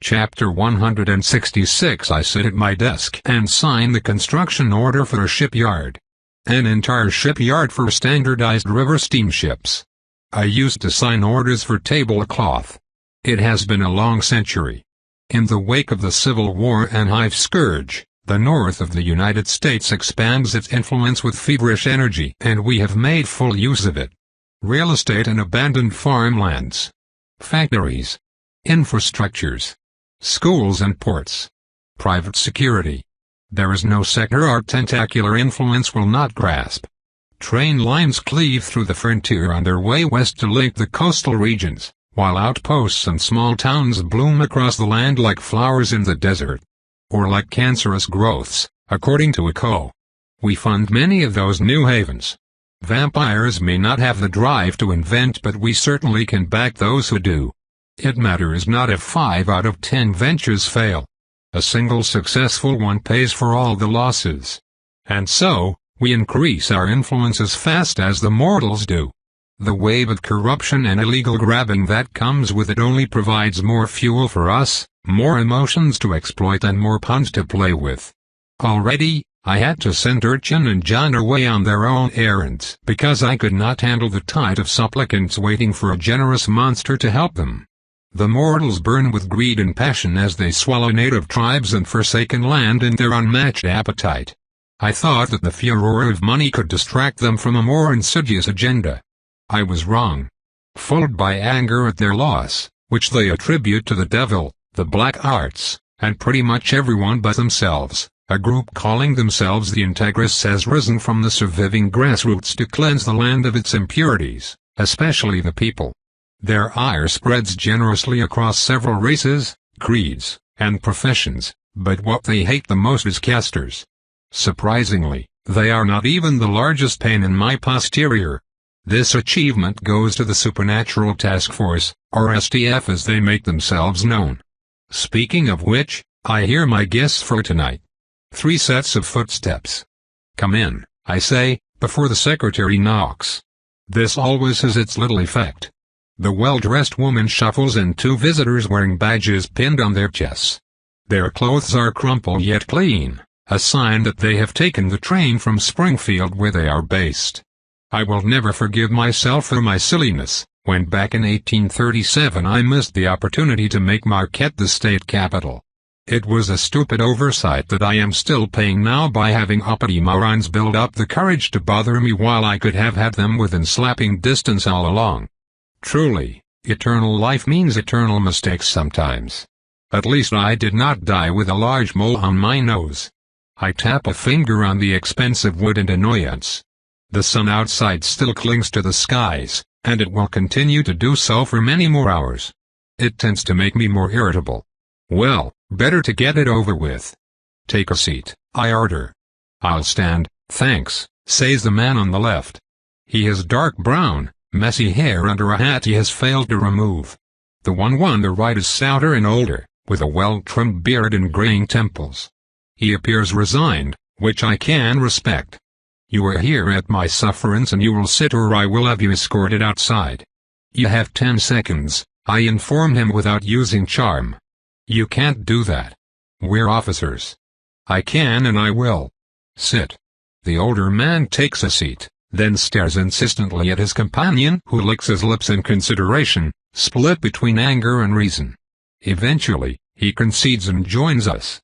Chapter 166. I sit at my desk and sign the construction order for a shipyard. An entire shipyard for standardized river steamships. I used to sign orders for tablecloth. It has been a long century. In the wake of the Civil War and hive scourge, the north of the United States expands its influence with feverish energy, and we have made full use of it. Real estate and abandoned farmlands. Factories. Infrastructures. Schools and ports. Private security. There is no sector our tentacular influence will not grasp. Train lines cleave through the frontier on their way west to link the coastal regions, while outposts and small towns bloom across the land like flowers in the desert. Or like cancerous growths, according to AJourneyOfBlackAndRed. We fund many of those new havens. Vampires may not have the drive to invent, but we certainly can back those who do. It matters not if 5 out of 10 ventures fail. A single successful one pays for all the losses. And so, we increase our influence as fast as the mortals do. The wave of corruption and illegal grabbing that comes with it only provides more fuel for us, more emotions to exploit and more puns to play with. Already, I had to send Urchin and John away on their own errands because I could not handle the tide of supplicants waiting for a generous monster to help them. The mortals burn with greed and passion as they swallow native tribes and forsaken land in their unmatched appetite. I thought that the furor of money could distract them from a more insidious agenda. I was wrong. Fooled by anger at their loss, which they attribute to the devil, the black arts, and pretty much everyone but themselves, a group calling themselves the Integrists has risen from the surviving grassroots to cleanse the land of its impurities, especially the people. Their ire spreads generously across several races, creeds, and professions, but what they hate the most is casters. Surprisingly, they are not even the largest pain in my posterior. This achievement goes to the Supernatural Task Force, or STF as they make themselves known. Speaking of which, I hear my guests for tonight. 3 sets of footsteps. Come in, I say, before the secretary knocks. This always has its little effect. The well-dressed woman shuffles in 2 visitors wearing badges pinned on their chests. Their clothes are crumpled yet clean, a sign that they have taken the train from Springfield where they are based. I will never forgive myself for my silliness, when back in 1837 I missed the opportunity to make Marquette the state capital. It was a stupid oversight that I am still paying now by having uppity morons build up the courage to bother me while I could have had them within slapping distance all along. Truly, eternal life means eternal mistakes sometimes. At least I did not die with a large mole on my nose. I tap a finger on the expensive wood in annoyance. The sun outside still clings to the skies, and it will continue to do so for many more hours. It tends to make me more irritable. Well, better to get it over with. Take a seat, I order. I'll stand, thanks, says the man on the left. He has dark brown, messy hair under a hat he has failed to remove. The one on the right is stouter and older, with a well-trimmed beard and graying temples. He appears resigned, which I can respect. You are here at my sufferance and you will sit or I will have you escorted outside. You have 10 seconds, I inform him without using charm. You can't do that. We're officers. I can and I will. Sit. The older man takes a seat, then stares insistently at his companion who licks his lips in consideration, split between anger and reason. Eventually, he concedes and joins us.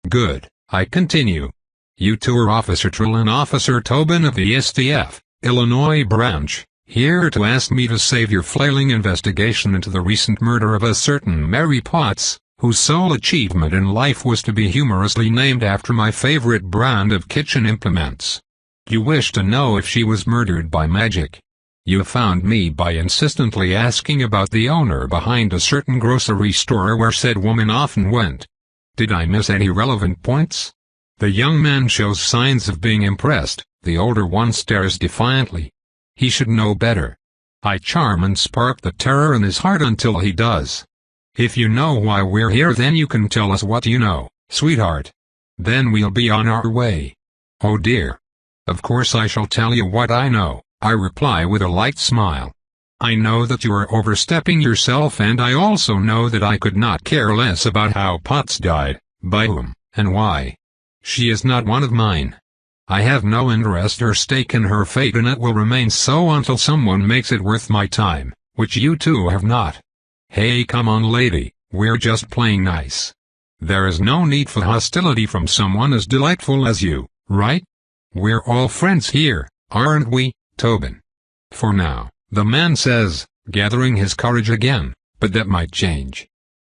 Good, I continue. You 2 are Officer Trill and Officer Tobin of the STF, Illinois branch, here to ask me to save your flailing investigation into the recent murder of a certain Mary Potts, whose sole achievement in life was to be humorously named after my favorite brand of kitchen implements. You wish to know if she was murdered by magic. You found me by insistently asking about the owner behind a certain grocery store where said woman often went. Did I miss any relevant points? The young man shows signs of being impressed, the older one stares defiantly. He should know better. I charm and spark the terror in his heart until he does. If you know why we're here then you can tell us what you know, sweetheart. Then we'll be on our way. Oh dear. Of course I shall tell you what I know, I reply with a light smile. I know that you are overstepping yourself, and I also know that I could not care less about how Potts died, by whom, and why. She is not one of mine. I have no interest or stake in her fate, and it will remain so until someone makes it worth my time, which you two have not. Hey, come on, lady, we're just playing nice. There is no need for hostility from someone as delightful as you, right? We're all friends here, aren't we, Tobin? For now, the man says, gathering his courage again, but that might change.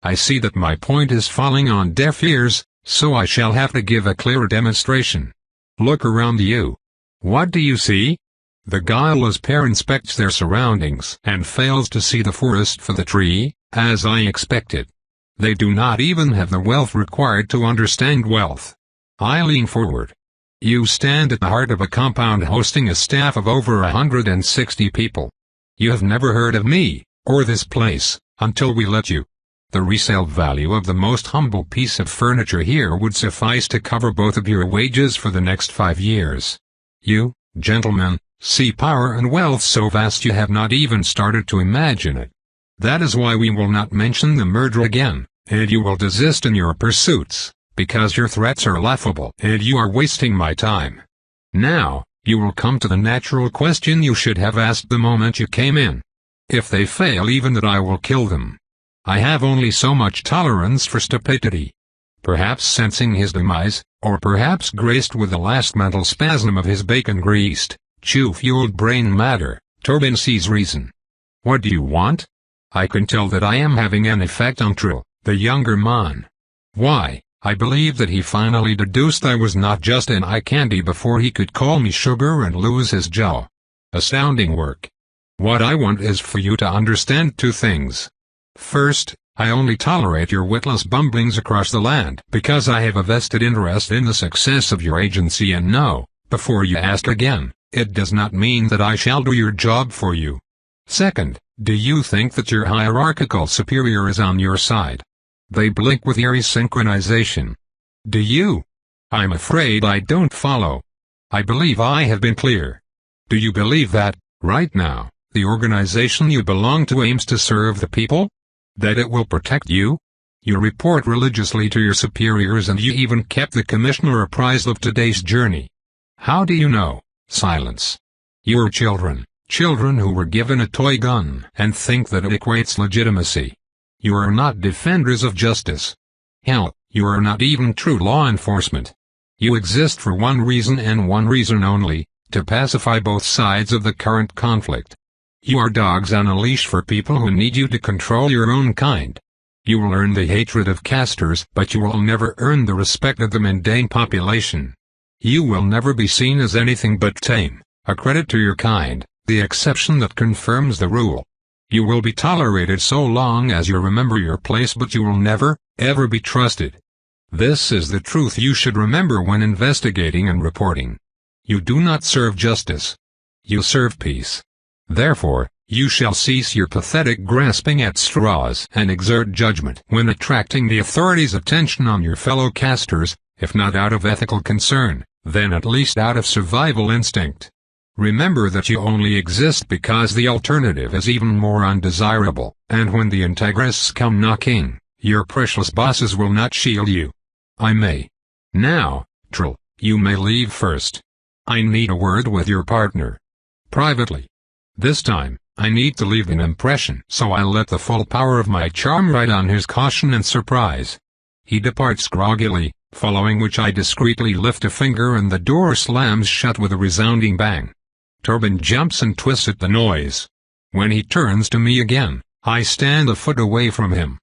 I see that my point is falling on deaf ears, so I shall have to give a clearer demonstration. Look around you. What do you see? The guileless pair inspects their surroundings and fails to see the forest for the tree, as I expected. They do not even have the wealth required to understand wealth. I lean forward. You stand at the heart of a compound hosting a staff of over 160 people. You have never heard of me, or this place, until we let you. The resale value of the most humble piece of furniture here would suffice to cover both of your wages for the next 5 years. You, gentlemen, see power and wealth so vast you have not even started to imagine it. That is why we will not mention the murder again, and you will desist in your pursuits, because your threats are laughable and you are wasting my time. Now, you will come to the natural question you should have asked the moment you came in. If they fail, even that, I will kill them. I have only so much tolerance for stupidity. Perhaps sensing his demise, or perhaps graced with the last mental spasm of his bacon-greased, chew-fueled brain matter, Tobin sees reason. What do you want? I can tell that I am having an effect on Trill, the younger man. Why, I believe that he finally deduced I was not just an eye candy before he could call me sugar and lose his jaw. Astounding work. What I want is for you to understand 2 things. First, I only tolerate your witless bumblings across the land because I have a vested interest in the success of your agency, and no, before you ask again, it does not mean that I shall do your job for you. Second, do you think that your hierarchical superior is on your side? They blink with eerie synchronization. Do you? I'm afraid I don't follow. I believe I have been clear. Do you believe that, right now, the organization you belong to aims to serve the people? That it will protect you? You report religiously to your superiors, and you even kept the commissioner apprised of today's journey. How do you know? Silence. You're children who were given a toy gun and think that it equates legitimacy. You are not defenders of justice. Hell, you are not even true law enforcement. You exist for one reason and one reason only, to pacify both sides of the current conflict. You are dogs on a leash for people who need you to control your own kind. You will earn the hatred of casters, but you will never earn the respect of the mundane population. You will never be seen as anything but tame, a credit to your kind, the exception that confirms the rule. You will be tolerated so long as you remember your place, but you will never, ever be trusted. This is the truth you should remember when investigating and reporting. You do not serve justice. You serve peace. Therefore, you shall cease your pathetic grasping at straws and exert judgment when attracting the authorities' attention on your fellow casters, if not out of ethical concern, then at least out of survival instinct. Remember that you only exist because the alternative is even more undesirable, and when the integrists come knocking, your precious bosses will not shield you. I may. Now, Trill, you may leave first. I need a word with your partner. Privately. This time, I need to leave an impression, so I let the full power of my charm ride on his caution and surprise. He departs groggily, following which I discreetly lift a finger and the door slams shut with a resounding bang. Tobin jumps and twists at the noise. When he turns to me again, I stand a foot away from him.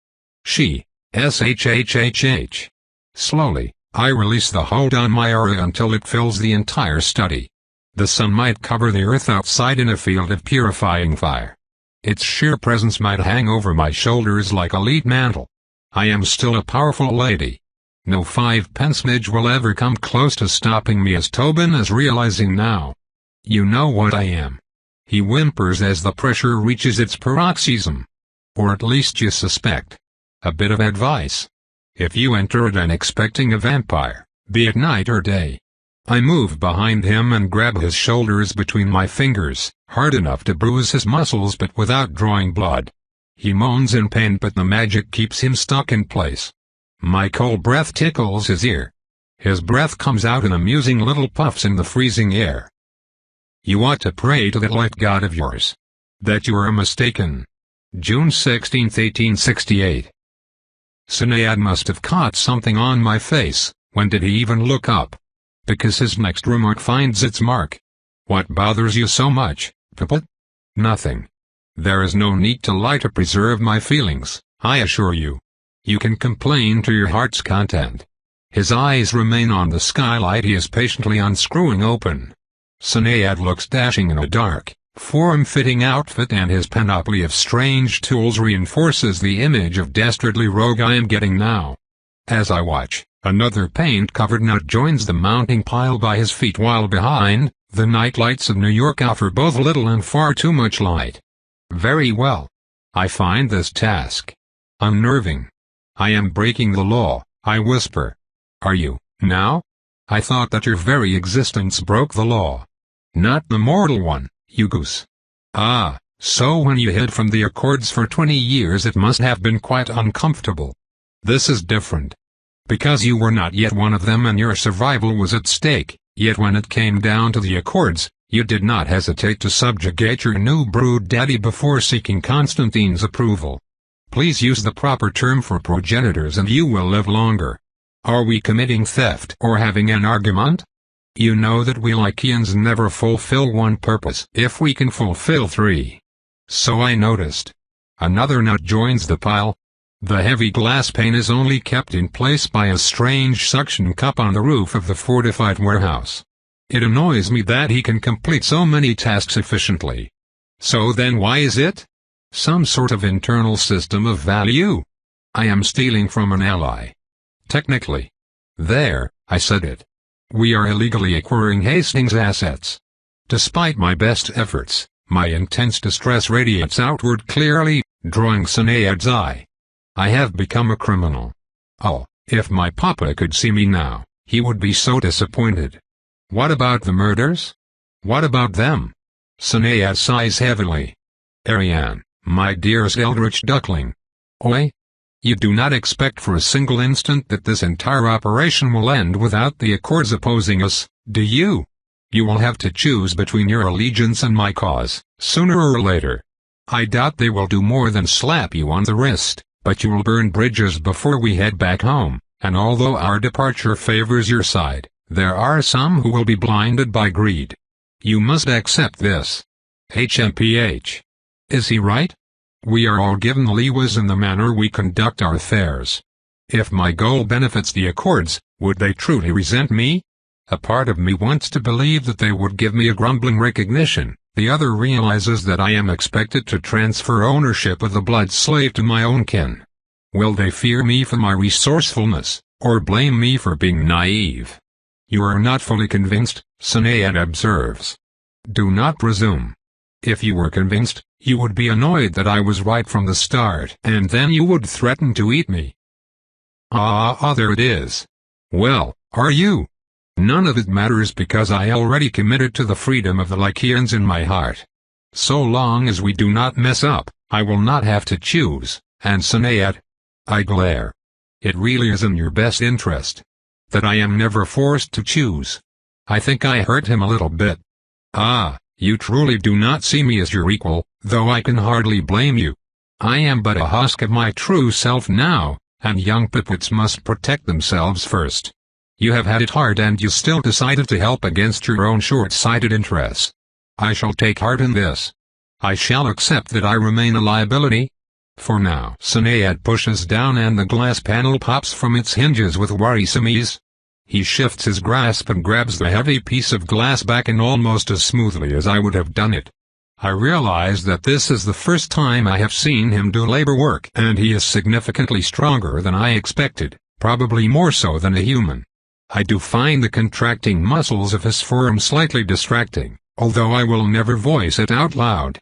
She, shhhh. Slowly, I release the hold on my aura until it fills the entire study. The sun might cover the earth outside in a field of purifying fire. Its sheer presence might hang over my shoulders like a lead mantle. I am still a powerful lady. No 5-pence midge will ever come close to stopping me, as Tobin is realizing now. You know what I am. He whimpers as the pressure reaches its paroxysm. Or at least you suspect. A bit of advice. If you enter it and expecting a vampire, be it night or day, I move behind him and grab his shoulders between my fingers, hard enough to bruise his muscles but without drawing blood. He moans in pain but the magic keeps him stuck in place. My cold breath tickles his ear. His breath comes out in amusing little puffs in the freezing air. You ought to pray to that light god of yours. That you are mistaken. June 16, 1868. Sinead must have caught something on my face. When did he even look up? Because his next remark finds its mark. What bothers you so much, Pippa? Nothing. There is no need to lie to preserve my feelings, I assure you. You can complain to your heart's content. His eyes remain on the skylight he is patiently unscrewing open. Sinead looks dashing in a dark, form-fitting outfit and his panoply of strange tools reinforces the image of dastardly rogue I am getting now. As I watch, another paint-covered nut joins the mounting pile by his feet while behind, the night lights of New York offer both little and far too much light. Very well. I find this task unnerving. I am breaking the law, I whisper. Are you, now? I thought that your very existence broke the law. Not the mortal one, you goose. Ah, so when you hid from the Accords for 20 years it must have been quite uncomfortable. This is different. Because you were not yet one of them and your survival was at stake, yet when it came down to the Accords, you did not hesitate to subjugate your new brood daddy before seeking Constantine's approval. Please use the proper term for progenitors and you will live longer. Are we committing theft or having an argument? You know that we Lycians never fulfill one purpose if we can fulfill three. So I noticed. Another nut joins the pile. The heavy glass pane is only kept in place by a strange suction cup on the roof of the fortified warehouse. It annoys me that he can complete so many tasks efficiently. So then why is it? Some sort of internal system of value. I am stealing from an ally. Technically. There, I said it. We are illegally acquiring Hastings' assets. Despite my best efforts, my intense distress radiates outward clearly, drawing Sinead's eye. I have become a criminal. Oh, if my papa could see me now, he would be so disappointed. What about the murders? What about them? Sinead sighs heavily. Ariane, my dearest eldritch duckling. Oi? You do not expect for a single instant that this entire operation will end without the Accords opposing us, do you? You will have to choose between your allegiance and my cause, sooner or later. I doubt they will do more than slap you on the wrist, but you will burn bridges before we head back home, and although our departure favors your side, there are some who will be blinded by greed. You must accept this. HMPH. Is he right? We are all given leeways in the manner we conduct our affairs. If my goal benefits the Accords, would they truly resent me? A part of me wants to believe that they would give me a grumbling recognition, the other realizes that I am expected to transfer ownership of the blood slave to my own kin. Will they fear me for my resourcefulness, or blame me for being naive? You are not fully convinced, Sinead observes. Do not presume. If you were convinced, you would be annoyed that I was right from the start, and then you would threaten to eat me. There it is. Well, are you? None of it matters because I already committed to the freedom of the Lycians in my heart. So long as we do not mess up, I will not have to choose, and Sinead. I glare. It really is in your best interest. That I am never forced to choose. I think I hurt him a little bit. You truly do not see me as your equal, though I can hardly blame you. I am but a husk of my true self now, and young pipits must protect themselves first. You have had it hard and you still decided to help against your own short-sighted interests. I shall take heart in this. I shall accept that I remain a liability. For now. Sinead pushes down and the glass panel pops from its hinges with worrisome ease. He shifts his grasp and grabs the heavy piece of glass back in almost as smoothly as I would have done it. I realize that this is the first time I have seen him do labor work, and he is significantly stronger than I expected, probably more so than a human. I do find the contracting muscles of his forearm slightly distracting, although I will never voice it out loud.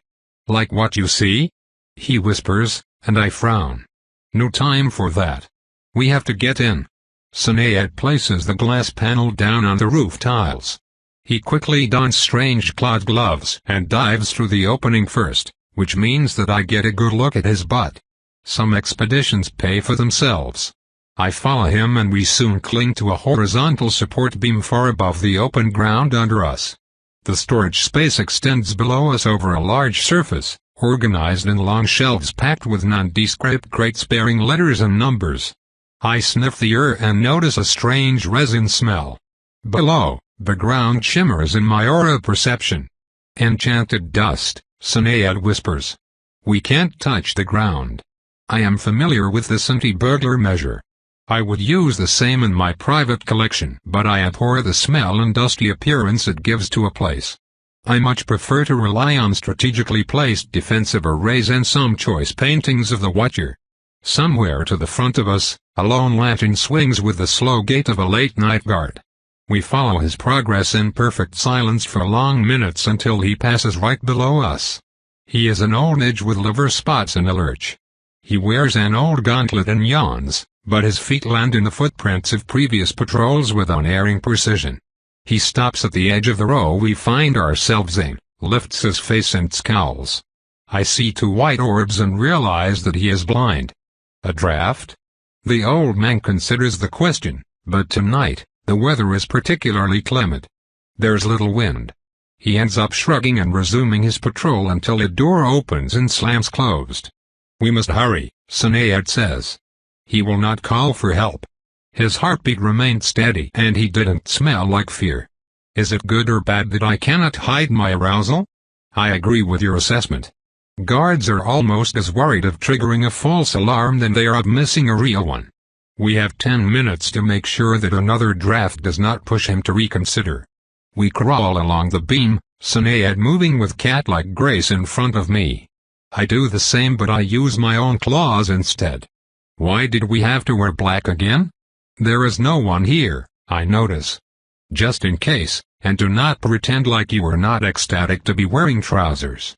Like what you see? He whispers, and I frown. No time for that. We have to get in. Syed places the glass panel down on the roof tiles. He quickly dons strange clawed gloves and dives through the opening first, which means that I get a good look at his butt. Some expeditions pay for themselves. I follow him and we soon cling to a horizontal support beam far above the open ground under us. The storage space extends below us over a large surface, organized in long shelves packed with nondescript crates bearing letters and numbers. I sniff the air and notice a strange resin smell. Below, the ground shimmers in my aura perception. Enchanted dust, Syed whispers. We can't touch the ground. I am familiar with this anti-burglar measure. I would use the same in my private collection, but I abhor the smell and dusty appearance it gives to a place. I much prefer to rely on strategically placed defensive arrays and some choice paintings of the Watcher. Somewhere to the front of us, a lone lantern swings with the slow gait of a late night guard. We follow his progress in perfect silence for long minutes until he passes right below us. He is an old midge with liver spots and a lurch. He wears an old gauntlet and yawns, but his feet land in the footprints of previous patrols with unerring precision. He stops at the edge of the row we find ourselves in, lifts his face and scowls. I see two white orbs and realize that he is blind. A draft? The old man considers the question, but tonight, the weather is particularly clement. There's little wind. He ends up shrugging and resuming his patrol until a door opens and slams closed. We must hurry, Syed says. He will not call for help. His heartbeat remained steady and he didn't smell like fear. Is it good or bad that I cannot hide my arousal? I agree with your assessment. Guards are almost as worried of triggering a false alarm than they are of missing a real one. We have 10 minutes to make sure that another draft does not push him to reconsider. We crawl along the beam, Syed moving with cat-like grace in front of me. I do the same but I use my own claws instead. Why did we have to wear black again? There is no one here, I notice. Just in case, and do not pretend like you are not ecstatic to be wearing trousers.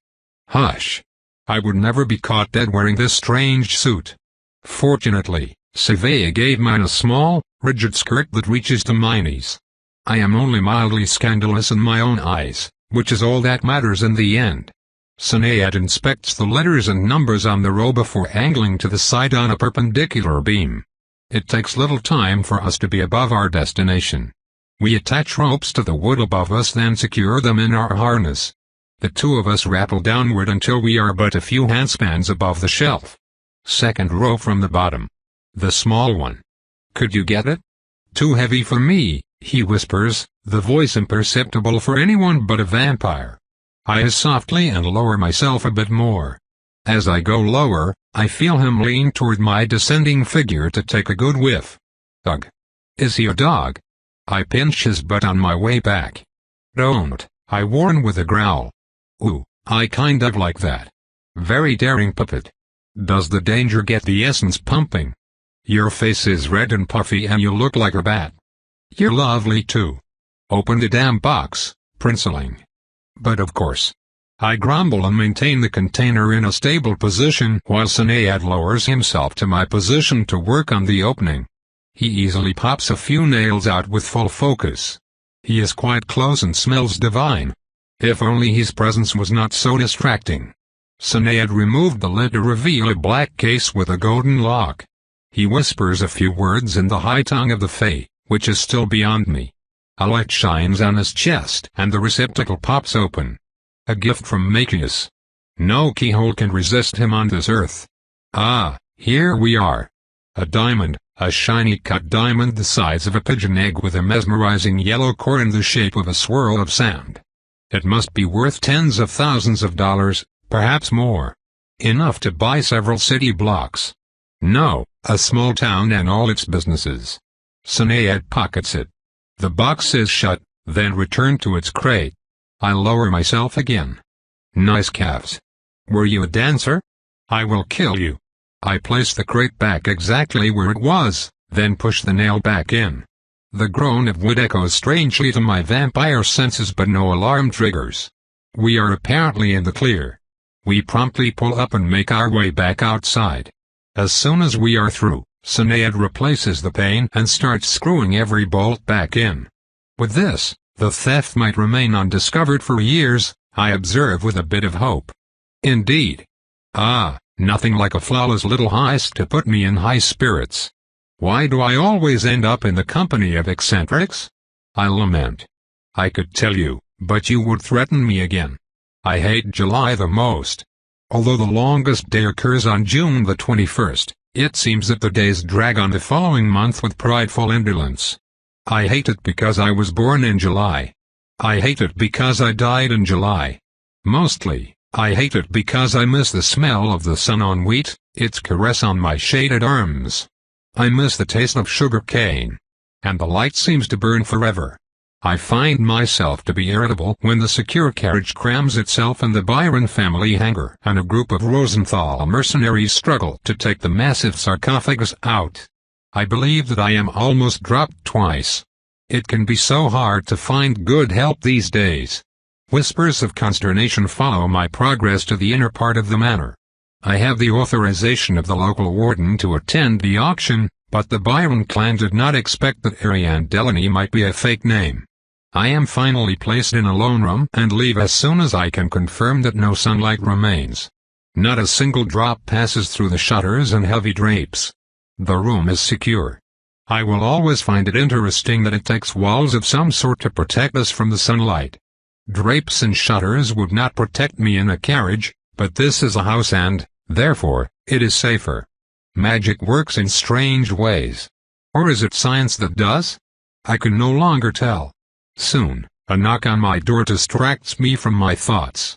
Hush. I would never be caught dead wearing this strange suit. Fortunately, Syed gave mine a small, rigid skirt that reaches to my knees. I am only mildly scandalous in my own eyes, which is all that matters in the end. Syed inspects the letters and numbers on the row before angling to the side on a perpendicular beam. It takes little time for us to be above our destination. We attach ropes to the wood above us then secure them in our harness. The two of us rappel downward until we are but a few handspans above the shelf. Second row from the bottom. The small one. Could you get it? Too heavy for me, he whispers, the voice imperceptible for anyone but a vampire. I hiss softly and lower myself a bit more. As I go lower, I feel him lean toward my descending figure to take a good whiff. Ugh. Is he a dog? I pinch his butt on my way back. Don't, I warn with a growl. Ooh, I kind of like that. Very daring puppet. Does the danger get the essence pumping? Your face is red and puffy and you look like a bat. You're lovely too. Open the damn box, princeling. But of course. I grumble and maintain the container in a stable position while Syed lowers himself to my position to work on the opening. He easily pops a few nails out with full focus. He is quite close and smells divine. If only his presence was not so distracting. Syed removed the lid to reveal a black case with a golden lock. He whispers a few words in the high tongue of the Fae, which is still beyond me. A light shines on his chest and the receptacle pops open. A gift from Machias. No keyhole can resist him on this earth. Ah, here we are. A diamond, a shiny cut diamond the size of a pigeon egg with a mesmerizing yellow core in the shape of a swirl of sand. It must be worth tens of thousands of dollars, perhaps more. Enough to buy several city blocks. No, a small town and all its businesses. Syed pockets it. The box is shut, then returned to its crate. I lower myself again. Nice calves. Were you a dancer? I will kill you. I place the crate back exactly where it was, then push the nail back in. The groan of wood echoes strangely to my vampire senses but no alarm triggers. We are apparently in the clear. We promptly pull up and make our way back outside. As soon as we are through, Sinead replaces the pane and starts screwing every bolt back in. With this, the theft might remain undiscovered for years, I observe with a bit of hope. Indeed. Nothing like a flawless little heist to put me in high spirits. Why do I always end up in the company of eccentrics? I lament. I could tell you, but you would threaten me again. I hate July the most. Although the longest day occurs on June the 21st, it seems that the days drag on the following month with prideful indolence. I hate it because I was born in July. I hate it because I died in July. Mostly, I hate it because I miss the smell of the sun on wheat, its caress on my shaded arms. I miss the taste of sugar cane. And the light seems to burn forever. I find myself to be irritable when the secure carriage crams itself in the Byron family hangar and a group of Rosenthal mercenaries struggle to take the massive sarcophagus out. I believe that I am almost dropped twice. It can be so hard to find good help these days. Whispers of consternation follow my progress to the inner part of the manor. I have the authorization of the local warden to attend the auction, but the Byron clan did not expect that Ariane Delaney might be a fake name. I am finally placed in a lone room and leave as soon as I can confirm that no sunlight remains. Not a single drop passes through the shutters and heavy drapes. The room is secure. I will always find it interesting that it takes walls of some sort to protect us from the sunlight. Drapes and shutters would not protect me in a carriage, but this is a house and, therefore, it is safer. Magic works in strange ways. Or is it science that does? I can no longer tell. Soon, a knock on my door distracts me from my thoughts.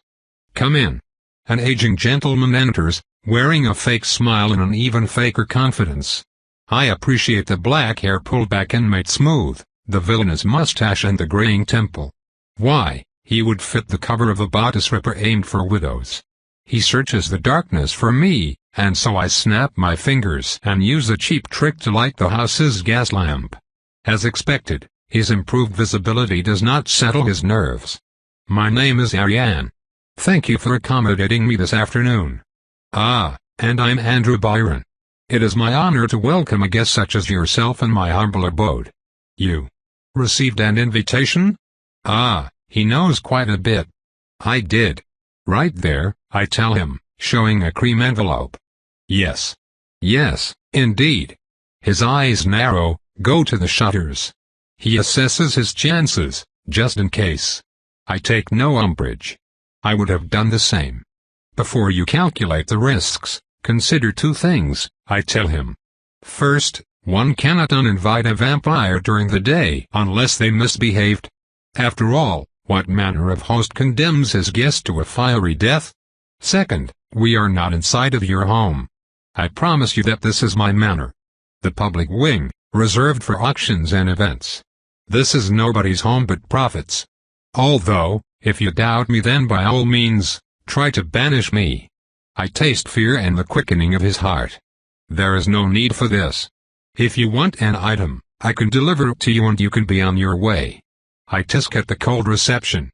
Come in. An aging gentleman enters, wearing a fake smile and an even faker confidence. I appreciate the black hair pulled back and made smooth, the villainous mustache and the graying temple. Why, he would fit the cover of a bodice ripper aimed for widows. He searches the darkness for me, and so I snap my fingers and use a cheap trick to light the house's gas lamp. As expected, his improved visibility does not settle his nerves. My name is Ariane. Thank you for accommodating me this afternoon. And I'm Andrew Byron. It is my honor to welcome a guest such as yourself in my humble abode. You received an invitation? He knows quite a bit. I did. Right there, I tell him, showing a cream envelope. Yes. Yes, indeed. His eyes narrow, go to the shutters. He assesses his chances, just in case. I take no umbrage. I would have done the same. Before you calculate the risks, consider two things, I tell him. First, one cannot uninvite a vampire during the day unless they misbehaved. After all, what manner of host condemns his guest to a fiery death? Second, we are not inside of your home. I promise you that this is my manor. The public wing, reserved for auctions and events. This is nobody's home but Prophet's. Although, if you doubt me then by all means, try to banish me. I taste fear and the quickening of his heart. There is no need for this. If you want an item, I can deliver it to you and you can be on your way. I tisk at the cold reception.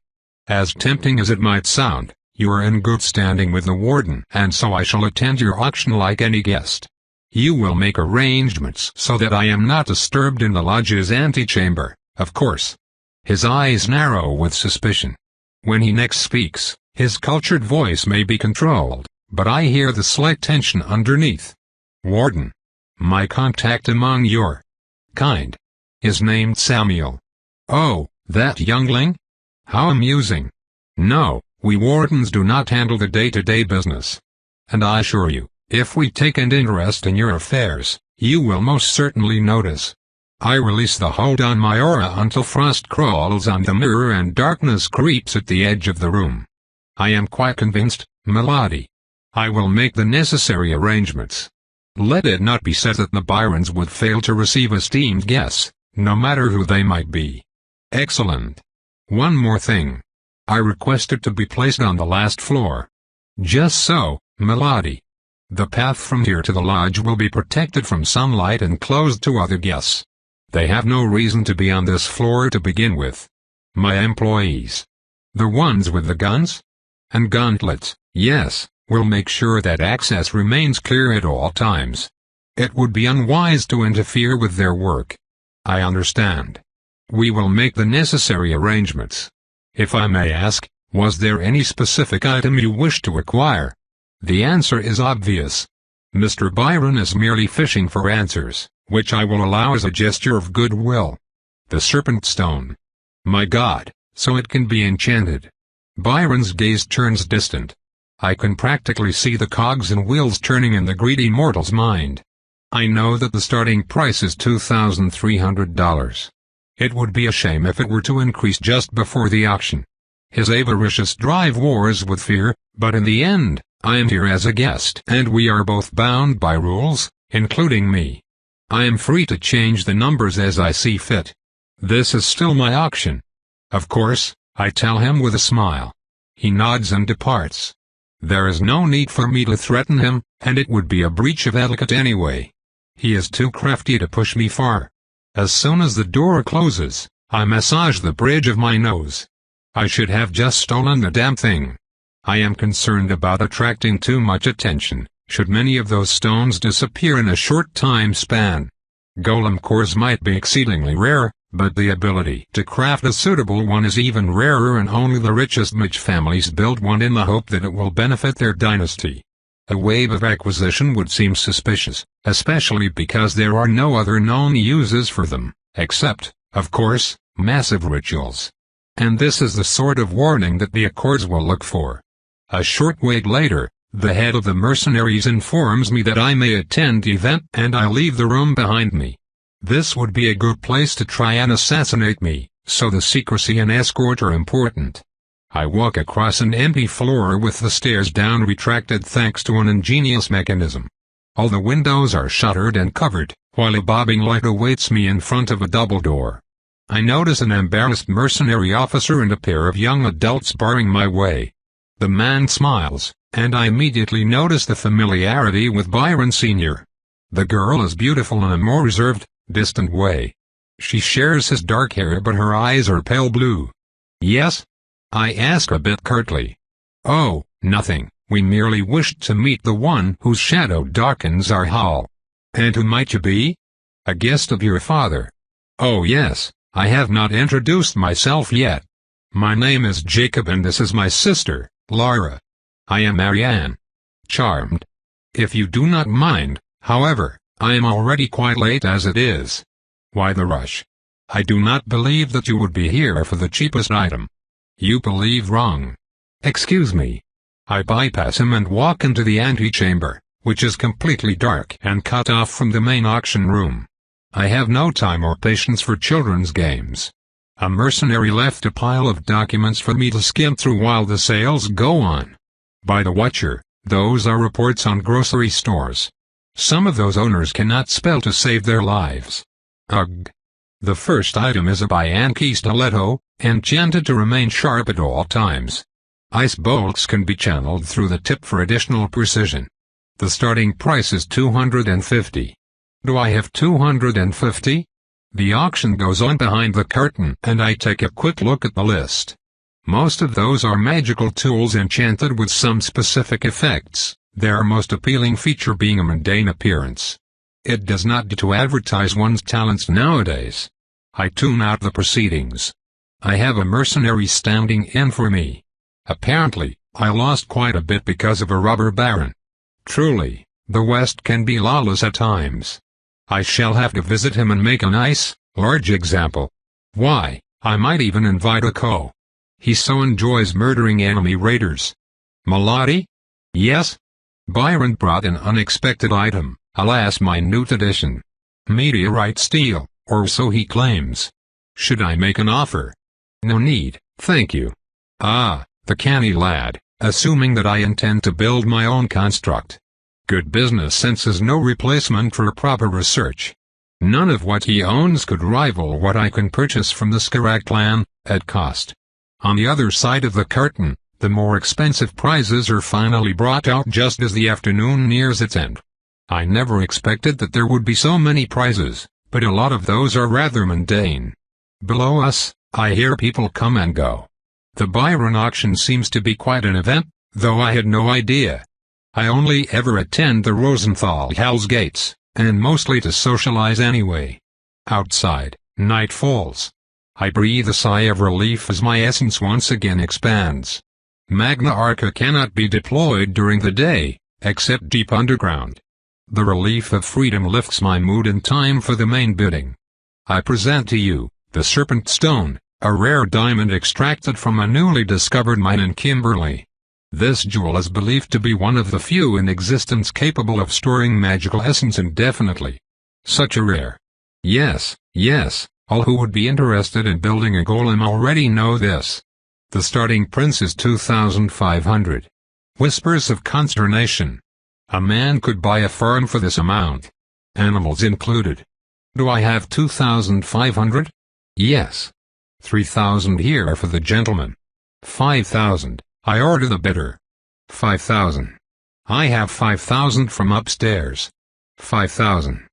As tempting as it might sound, you are in good standing with the warden and so I shall attend your auction like any guest. You will make arrangements so that I am not disturbed in the lodge's antechamber, of course. His eyes narrow with suspicion. When he next speaks, his cultured voice may be controlled, but I hear the slight tension underneath. Warden. My contact among your kind is named Samuel. Oh, that youngling? How amusing. No, we wardens do not handle the day-to-day business. And I assure you, if we take an interest in your affairs, you will most certainly notice. I release the hold on my aura until frost crawls on the mirror and darkness creeps at the edge of the room. I am quite convinced, Melody. I will make the necessary arrangements. Let it not be said that the Byrons would fail to receive esteemed guests, no matter who they might be. Excellent. One more thing. I requested to be placed on the last floor. Just so, Melody. The path from here to the lodge will be protected from sunlight and closed to other guests. They have no reason to be on this floor to begin with. My employees. The ones with the guns? And gauntlets, yes, will make sure that access remains clear at all times. It would be unwise to interfere with their work. I understand. We will make the necessary arrangements. If I may ask, was there any specific item you wish to acquire? The answer is obvious. Mr. Byron is merely fishing for answers, which I will allow as a gesture of goodwill. The serpent stone. My God, so it can be enchanted. Byron's gaze turns distant. I can practically see the cogs and wheels turning in the greedy mortal's mind. I know that the starting price is $2,300. It would be a shame if it were to increase just before the auction. His avaricious drive wars with fear, but in the end, I am here as a guest and we are both bound by rules, including me. I am free to change the numbers as I see fit. This is still my auction. Of course, I tell him with a smile. He nods and departs. There is no need for me to threaten him, and it would be a breach of etiquette anyway. He is too crafty to push me far. As soon as the door closes, I massage the bridge of my nose. I should have just stolen the damn thing. I am concerned about attracting too much attention, should many of those stones disappear in a short time span. Golem cores might be exceedingly rare, but the ability to craft a suitable one is even rarer, and only the richest Mitch families build one in the hope that it will benefit their dynasty. A wave of acquisition would seem suspicious, especially because there are no other known uses for them, except, of course, massive rituals. And this is the sort of warning that the Accords will look for. A short wait later, the head of the mercenaries informs me that I may attend the event and I leave the room behind me. This would be a good place to try and assassinate me, so the secrecy and escort are important. I walk across an empty floor with the stairs down retracted thanks to an ingenious mechanism. All the windows are shuttered and covered, while a bobbing light awaits me in front of a double door. I notice an embarrassed mercenary officer and a pair of young adults barring my way. The man smiles, and I immediately notice the familiarity with Byron Sr. The girl is beautiful in a more reserved, distant way. She shares his dark hair, but her eyes are pale blue. Yes? I ask a bit curtly. Oh, nothing, we merely wished to meet the one whose shadow darkens our hall. And who might you be? A guest of your father. Oh yes, I have not introduced myself yet. My name is Jacob and this is my sister, Laura. I am Marianne. Charmed. If you do not mind, however, I am already quite late as it is. Why the rush? I do not believe that you would be here for the cheapest item. You believe wrong. Excuse me. I bypass him and walk into the antechamber, which is completely dark and cut off from the main auction room. I have no time or patience for children's games. A mercenary left a pile of documents for me to skim through while the sales go on. By the watcher, those are reports on grocery stores. Some of those owners cannot spell to save their lives. Ugh. The first item is a Bianchi stiletto, enchanted to remain sharp at all times. Ice bolts can be channeled through the tip for additional precision. The starting price is $250. Do I have $250? The auction goes on behind the curtain and I take a quick look at the list. Most of those are magical tools enchanted with some specific effects, their most appealing feature being a mundane appearance. It does not do to advertise one's talents nowadays. I tune out the proceedings. I have a mercenary standing in for me. Apparently, I lost quite a bit because of a robber baron. Truly, the West can be lawless at times. I shall have to visit him and make a nice, large example. Why, I might even invite a co. He so enjoys murdering enemy raiders. Melody? Yes? Byron brought an unexpected item, alas minute edition. Meteorite steel, or so he claims. Should I make an offer? No need, thank you. Ah, the canny lad, assuming that I intend to build my own construct. Good business sense is no replacement for proper research. None of what he owns could rival what I can purchase from the Skarak clan, at cost. On the other side of the curtain, the more expensive prizes are finally brought out just as the afternoon nears its end. I never expected that there would be so many prizes, but a lot of those are rather mundane. Below us, I hear people come and go. The Byron auction seems to be quite an event, though I had no idea. I only ever attend the Rosenthal Hell's Gates, and mostly to socialize anyway. Outside, night falls. I breathe a sigh of relief as my essence once again expands. Magna Arca cannot be deployed during the day, except deep underground. The relief of freedom lifts my mood in time for the main bidding. I present to you, the Serpent Stone, a rare diamond extracted from a newly discovered mine in Kimberley. This jewel is believed to be one of the few in existence capable of storing magical essence indefinitely. Such a rare. Yes, all who would be interested in building a golem already know this. The starting price is 2,500. Whispers of consternation. A man could buy a farm for this amount. Animals included. Do I have 2,500? Yes. 3,000 here for the gentleman. 5,000. I order the bidder. 5,000. I have 5,000 from upstairs. 5,000.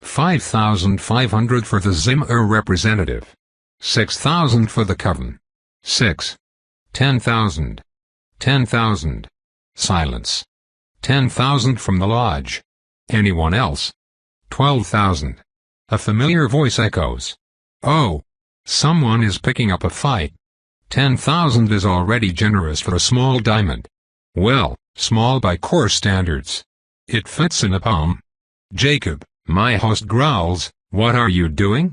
5,500 for the Zimmer representative. 6,000 for the coven. 6. 10,000. 10,000. Silence. 10,000 from the lodge. Anyone else? 12,000. A familiar voice echoes. Oh. Someone is picking up a fight. 10,000 is already generous for a small diamond. Well, small by coarse standards. It fits in a palm. Jacob, my host growls, what are you doing?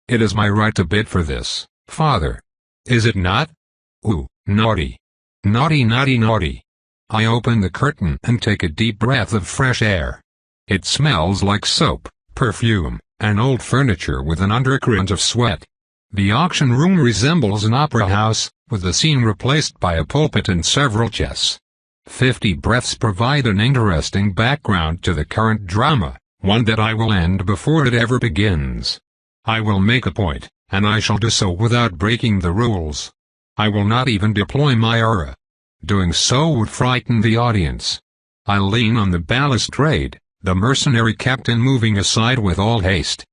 It is my right to bid for this, father. Is it not? Ooh, naughty. Naughty, naughty, naughty. I open the curtain and take a deep breath of fresh air. It smells like soap, perfume, and old furniture with an undercurrent of sweat. The auction room resembles an opera house, with the scene replaced by a pulpit and several chests. 50 breaths provide an interesting background to the current drama, one that I will end before it ever begins. I will make a point, and I shall do so without breaking the rules. I will not even deploy my aura. Doing so would frighten the audience. I lean on the balustrade, the mercenary captain moving aside with all haste.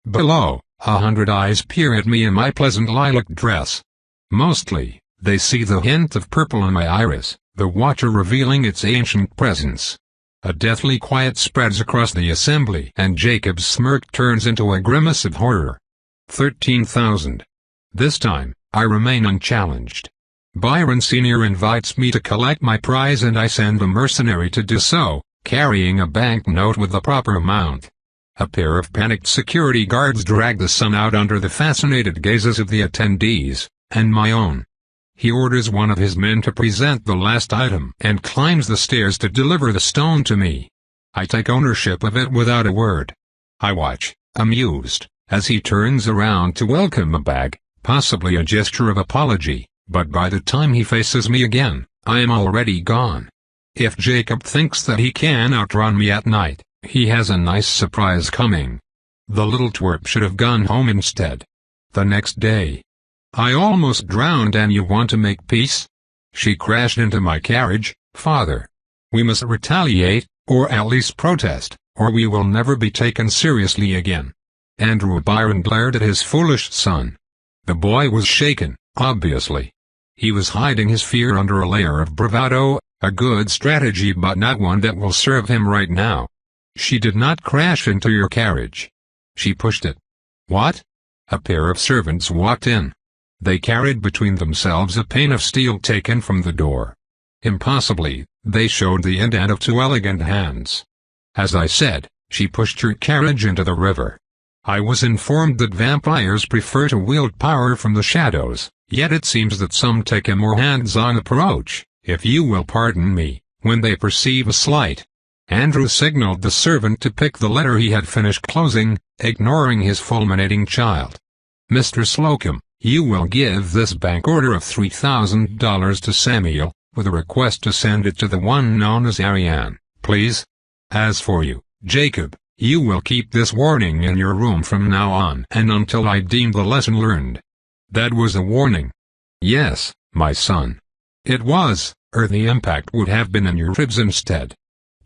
Below, 100 eyes peer at me in my pleasant lilac dress. Mostly, they see the hint of purple in my iris, the watcher revealing its ancient presence. A deathly quiet spreads across the assembly and Jacob's smirk turns into a grimace of horror. 13,000. This time, I remain unchallenged. Byron Sr. invites me to collect my prize and I send the mercenary to do so, carrying a banknote with the proper amount. A pair of panicked security guards drag the son out under the fascinated gazes of the attendees, and my own. He orders one of his men to present the last item and climbs the stairs to deliver the stone to me. I take ownership of it without a word. I watch, amused, as he turns around to welcome the bag, possibly a gesture of apology, but by the time he faces me again, I am already gone. If Jacob thinks that he can outrun me at night, he has a nice surprise coming. The little twerp should have gone home instead. The next day. I almost drowned and you want to make peace? She crashed into my carriage, father. We must retaliate, or at least protest, or we will never be taken seriously again. Andrew Byron glared at his foolish son. The boy was shaken, obviously. He was hiding his fear under a layer of bravado, a good strategy but not one that will serve him right now. She did not crash into your carriage. She pushed it. What? A pair of servants walked in. They carried between themselves a pane of steel taken from the door. Impossibly, they showed the indent of two elegant hands. As I said, she pushed her carriage into the river. I was informed that vampires prefer to wield power from the shadows, yet it seems that some take a more hands-on approach, if you will pardon me, when they perceive a slight. Andrew signaled the servant to pick the letter he had finished closing, ignoring his fulminating child. Mr. Slocum, you will give this bank order of $3,000 to Samuel, with a request to send it to the one known as Ariane, please. As for you, Jacob, you will keep this warning in your room from now on and until I deem the lesson learned. That was a warning. Yes, my son. It was, or the impact would have been in your ribs instead.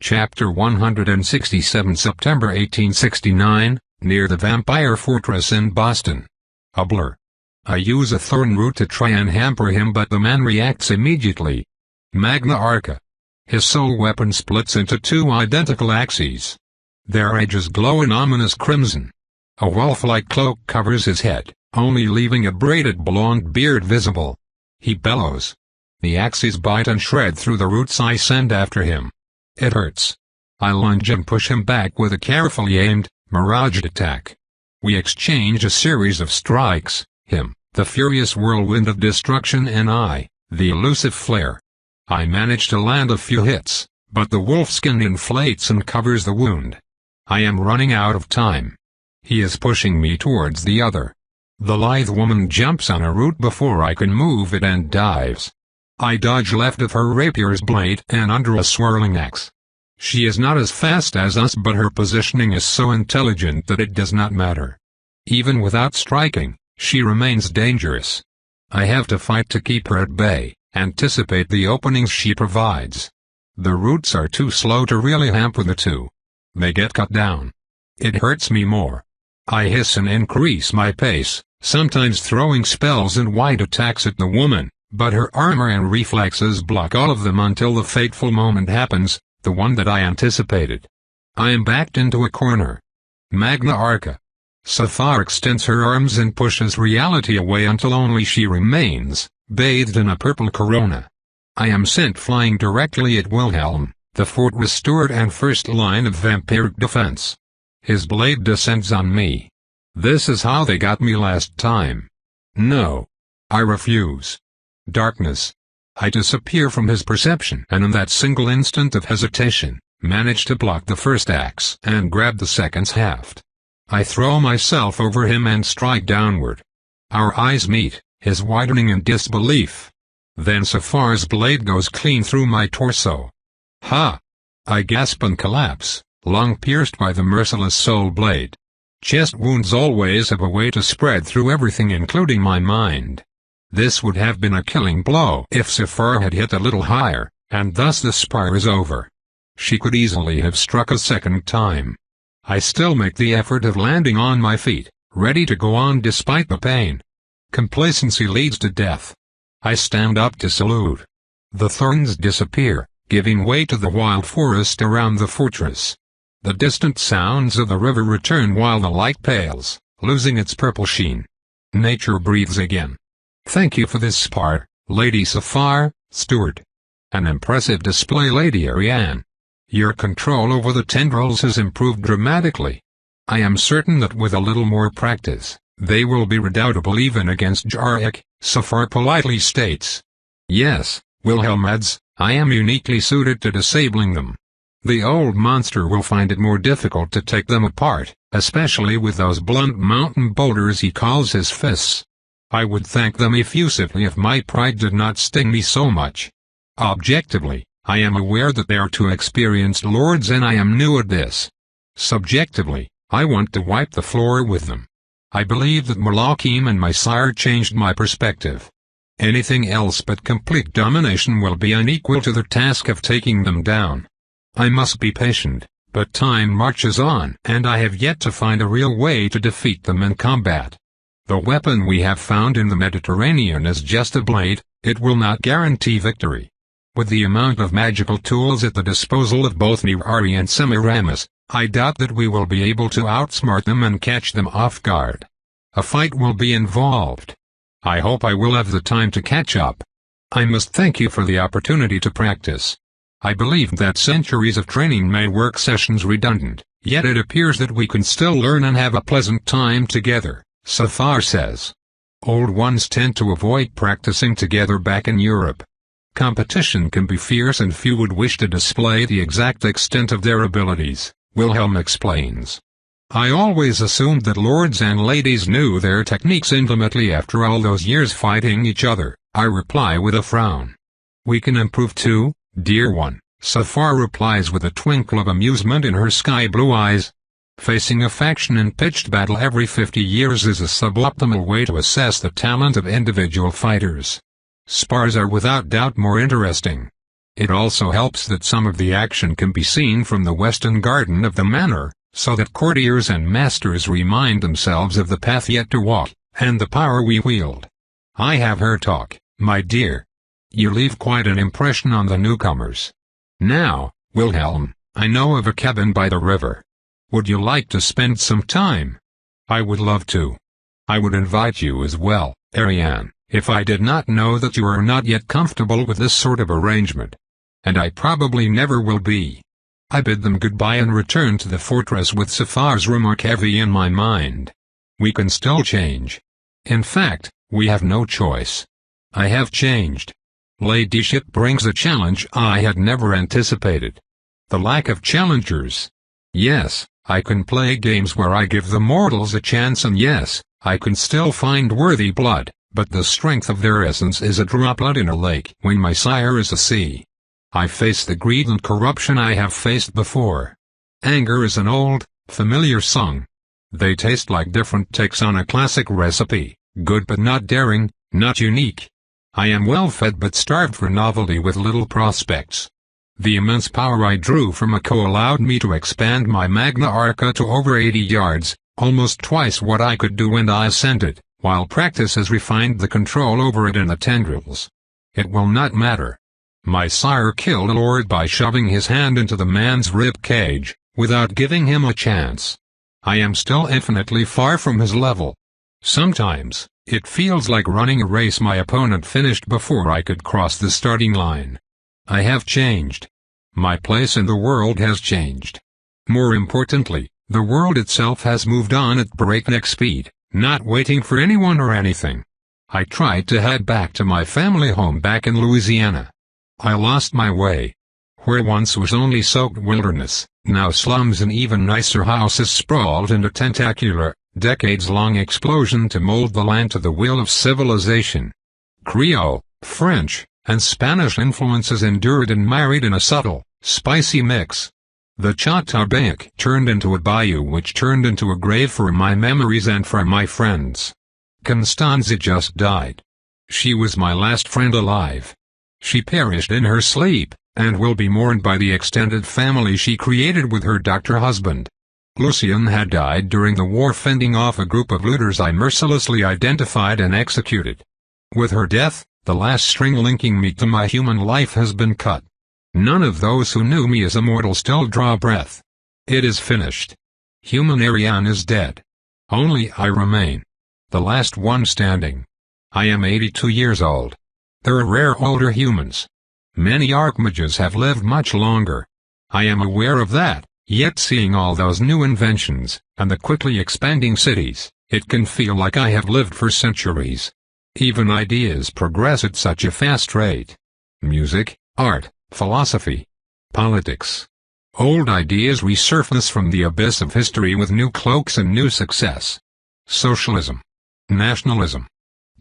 Chapter 167 September 1869, near the Vampire Fortress in Boston. A blur. I use a thorn root to try and hamper him but the man reacts immediately. Magna Arca. His soul weapon splits into two identical axes. Their edges glow in ominous crimson. A wolf-like cloak covers his head, only leaving a braided blonde beard visible. He bellows. The axes bite and shred through the roots I send after him. It hurts. I lunge and push him back with a carefully aimed, miraged attack. We exchange a series of strikes, him, the furious whirlwind of destruction, and I, the elusive flare. I manage to land a few hits, but the wolfskin inflates and covers the wound. I am running out of time. He is pushing me towards the other. The lithe woman jumps on a root before I can move it and dives. I dodge left of her rapier's blade and under a swirling axe. She is not as fast as us, but her positioning is so intelligent that it does not matter. Even without striking, she remains dangerous. I have to fight to keep her at bay, anticipate the openings she provides. The roots are too slow to really hamper the two. They get cut down. It hurts me more. I hiss and increase my pace, sometimes throwing spells and wide attacks at the woman, but her armor and reflexes block all of them until the fateful moment happens, the one that I anticipated. I am backed into a corner. Magna Arca. Safar extends her arms and pushes reality away until only she remains, bathed in a purple corona. I am sent flying directly at Wilhelm, the fortress steward and first line of vampiric defense. His blade descends on me. This is how they got me last time. No. I refuse. Darkness. I disappear from his perception, and in that single instant of hesitation, manage to block the first axe and grab the second's haft. I throw myself over him and strike downward. Our eyes meet, his widening in disbelief. Then Safar's blade goes clean through my torso. Ha! I gasp and collapse, long pierced by the merciless soul blade. Chest wounds always have a way to spread through everything, including my mind. This would have been a killing blow if Safar had hit a little higher, and thus the spar is over. She could easily have struck a second time. I still make the effort of landing on my feet, ready to go on despite the pain. Complacency leads to death. I stand up to salute. The thorns disappear, giving way to the wild forest around the fortress. The distant sounds of the river return while the light pales, losing its purple sheen. Nature breathes again. Thank you for this spar, Lady Safar, steward. An impressive display, Lady Ariane. Your control over the tendrils has improved dramatically. I am certain that with a little more practice, they will be redoubtable even against Jarek, Safar politely states. Yes, Wilhelm adds, I am uniquely suited to disabling them. The old monster will find it more difficult to take them apart, especially with those blunt mountain boulders he calls his fists. I would thank them effusively if my pride did not sting me so much. Objectively, I am aware that they are two experienced lords and I am new at this. Subjectively, I want to wipe the floor with them. I believe that Malakim and my sire changed my perspective. Anything else but complete domination will be unequal to the task of taking them down. I must be patient, but time marches on and I have yet to find a real way to defeat them in combat. The weapon we have found in the Mediterranean is just a blade, it will not guarantee victory. With the amount of magical tools at the disposal of both Nirari and Semiramis, I doubt that we will be able to outsmart them and catch them off guard. A fight will be involved. I hope I will have the time to catch up. I must thank you for the opportunity to practice. I believe that centuries of training made work sessions redundant, yet it appears that we can still learn and have a pleasant time together, Safar says. Old ones tend to avoid practicing together back in Europe. Competition can be fierce and few would wish to display the exact extent of their abilities, Wilhelm explains. I always assumed that lords and ladies knew their techniques intimately after all those years fighting each other, I reply with a frown. We can improve too, dear one, Safar replies with a twinkle of amusement in her sky-blue eyes. Facing a faction in pitched battle every 50 years is a suboptimal way to assess the talent of individual fighters. Spars are without doubt more interesting. It also helps that some of the action can be seen from the western garden of the manor, so that courtiers and masters remind themselves of the path yet to walk, and the power we wield. I have her talk, my dear. You leave quite an impression on the newcomers. Now, Wilhelm, I know of a cabin by the river. Would you like to spend some time? I would love to. I would invite you as well, Ariane, if I did not know that you are not yet comfortable with this sort of arrangement. And I probably never will be. I bid them goodbye and return to the fortress with Safar's remark heavy in my mind. We can still change. In fact, we have no choice. I have changed. Ladyship brings a challenge I had never anticipated. The lack of challengers. Yes, I can play games where I give the mortals a chance, and yes, I can still find worthy blood, but the strength of their essence is a droplet in a lake when my sire is a sea. I face the greed and corruption I have faced before. Anger is an old, familiar song. They taste like different takes on a classic recipe, good but not daring, not unique. I am well fed but starved for novelty with little prospects. The immense power I drew from Akko allowed me to expand my Magna Arca to over 80 yards, almost twice what I could do when I ascended, while practice has refined the control over it in the tendrils. It will not matter. My sire killed a lord by shoving his hand into the man's rib cage, without giving him a chance. I am still infinitely far from his level. Sometimes, it feels like running a race my opponent finished before I could cross the starting line. I have changed. My place in the world has changed. More importantly, the world itself has moved on at breakneck speed, not waiting for anyone or anything. I tried to head back to my family home back in Louisiana. I lost my way. Where once was only soaked wilderness, now slums and even nicer houses sprawled in a tentacular, decades-long explosion to mold the land to the will of civilization. Creole, French, and Spanish influences endured and married in a subtle, spicy mix. The Chateaubriand turned into a bayou which turned into a grave for my memories and for my friends. Constanze just died. She was my last friend alive. She perished in her sleep, and will be mourned by the extended family she created with her doctor husband. Lucien had died during the war fending off a group of looters I mercilessly identified and executed. With her death, the last string linking me to my human life has been cut. None of those who knew me as a mortal still draw breath. It is finished. Human Ariane is dead. Only I remain. The last one standing. I am 82 years old. There are rare older humans. Many archmages have lived much longer. I am aware of that, yet seeing all those new inventions, and the quickly expanding cities, it can feel like I have lived for centuries. Even ideas progress at such a fast rate. Music, art, philosophy, politics. Old ideas resurface from the abyss of history with new cloaks and new success. Socialism. Nationalism.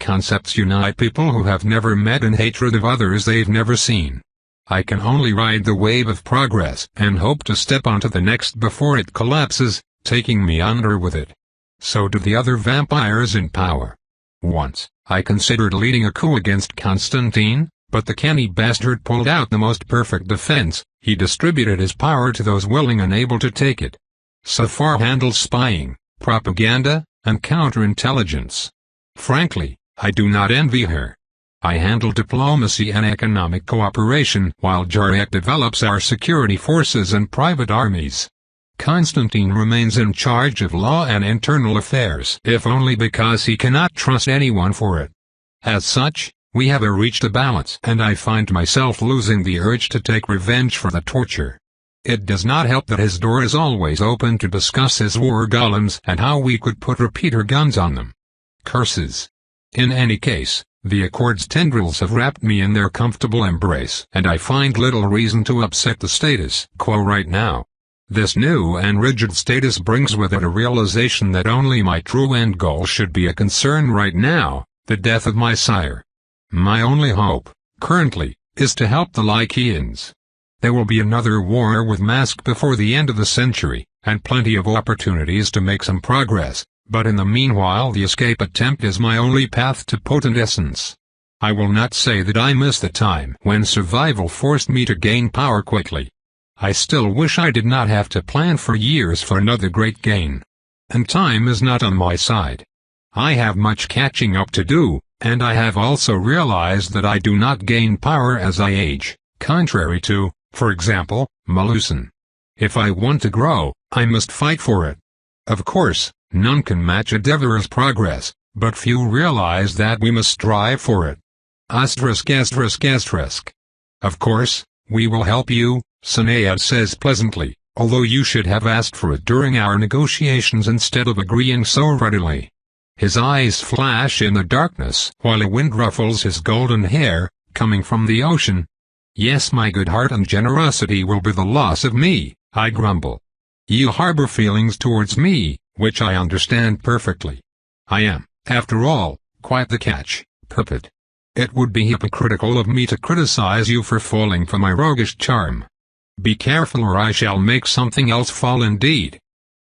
Concepts unite people who have never met in hatred of others they've never seen. I can only ride the wave of progress and hope to step onto the next before it collapses, taking me under with it. So do the other vampires in power. Once, I considered leading a coup against Constantine, but the canny bastard pulled out the most perfect defense. He distributed his power to those willing and able to take it. Safar handles spying, propaganda, and counterintelligence. Frankly, I do not envy her. I handle diplomacy and economic cooperation while Jarek develops our security forces and private armies. Constantine remains in charge of law and internal affairs, if only because he cannot trust anyone for it. As such, we have reached a balance, and I find myself losing the urge to take revenge for the torture. It does not help that his door is always open to discuss his war golems and how we could put repeater guns on them. Curses. In any case, the Accord's tendrils have wrapped me in their comfortable embrace, and I find little reason to upset the status quo right now. This new and rigid status brings with it a realization that only my true end goal should be a concern right now, the death of my sire. My only hope, currently, is to help the Lycians. There will be another war with Mask before the end of the century, and plenty of opportunities to make some progress. But in the meanwhile the escape attempt is my only path to potent essence. I will not say that I miss the time when survival forced me to gain power quickly. I still wish I did not have to plan for years for another great gain. And time is not on my side. I have much catching up to do, and I have also realized that I do not gain power as I age, contrary to, for example, Melusan. If I want to grow, I must fight for it. Of course, none can match a endeavor's progress, but few realize that we must strive for it. ****. Of course, we will help you, Sinead says pleasantly, although you should have asked for it during our negotiations instead of agreeing so readily. His eyes flash in the darkness while a wind ruffles his golden hair, coming from the ocean. Yes, my good heart and generosity will be the loss of me, I grumble. You harbor feelings towards me, which I understand perfectly. I am, after all, quite the catch, puppet. It would be hypocritical of me to criticize you for falling for my roguish charm. Be careful or I shall make something else fall indeed.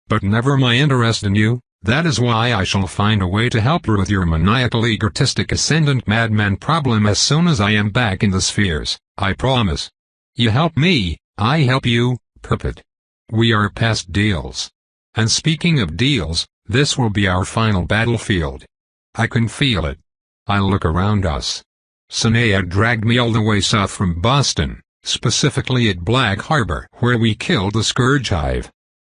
But never my interest in you, that is why I shall find a way to help you with your maniacal egotistic ascendant madman problem as soon as I am back in the spheres, I promise. You help me, I help you, puppet. We are past deals. And speaking of deals, this will be our final battlefield. I can feel it. I look around us. Sinead dragged me all the way south from Boston, specifically at Black Harbor, where we killed the Scourge Hive.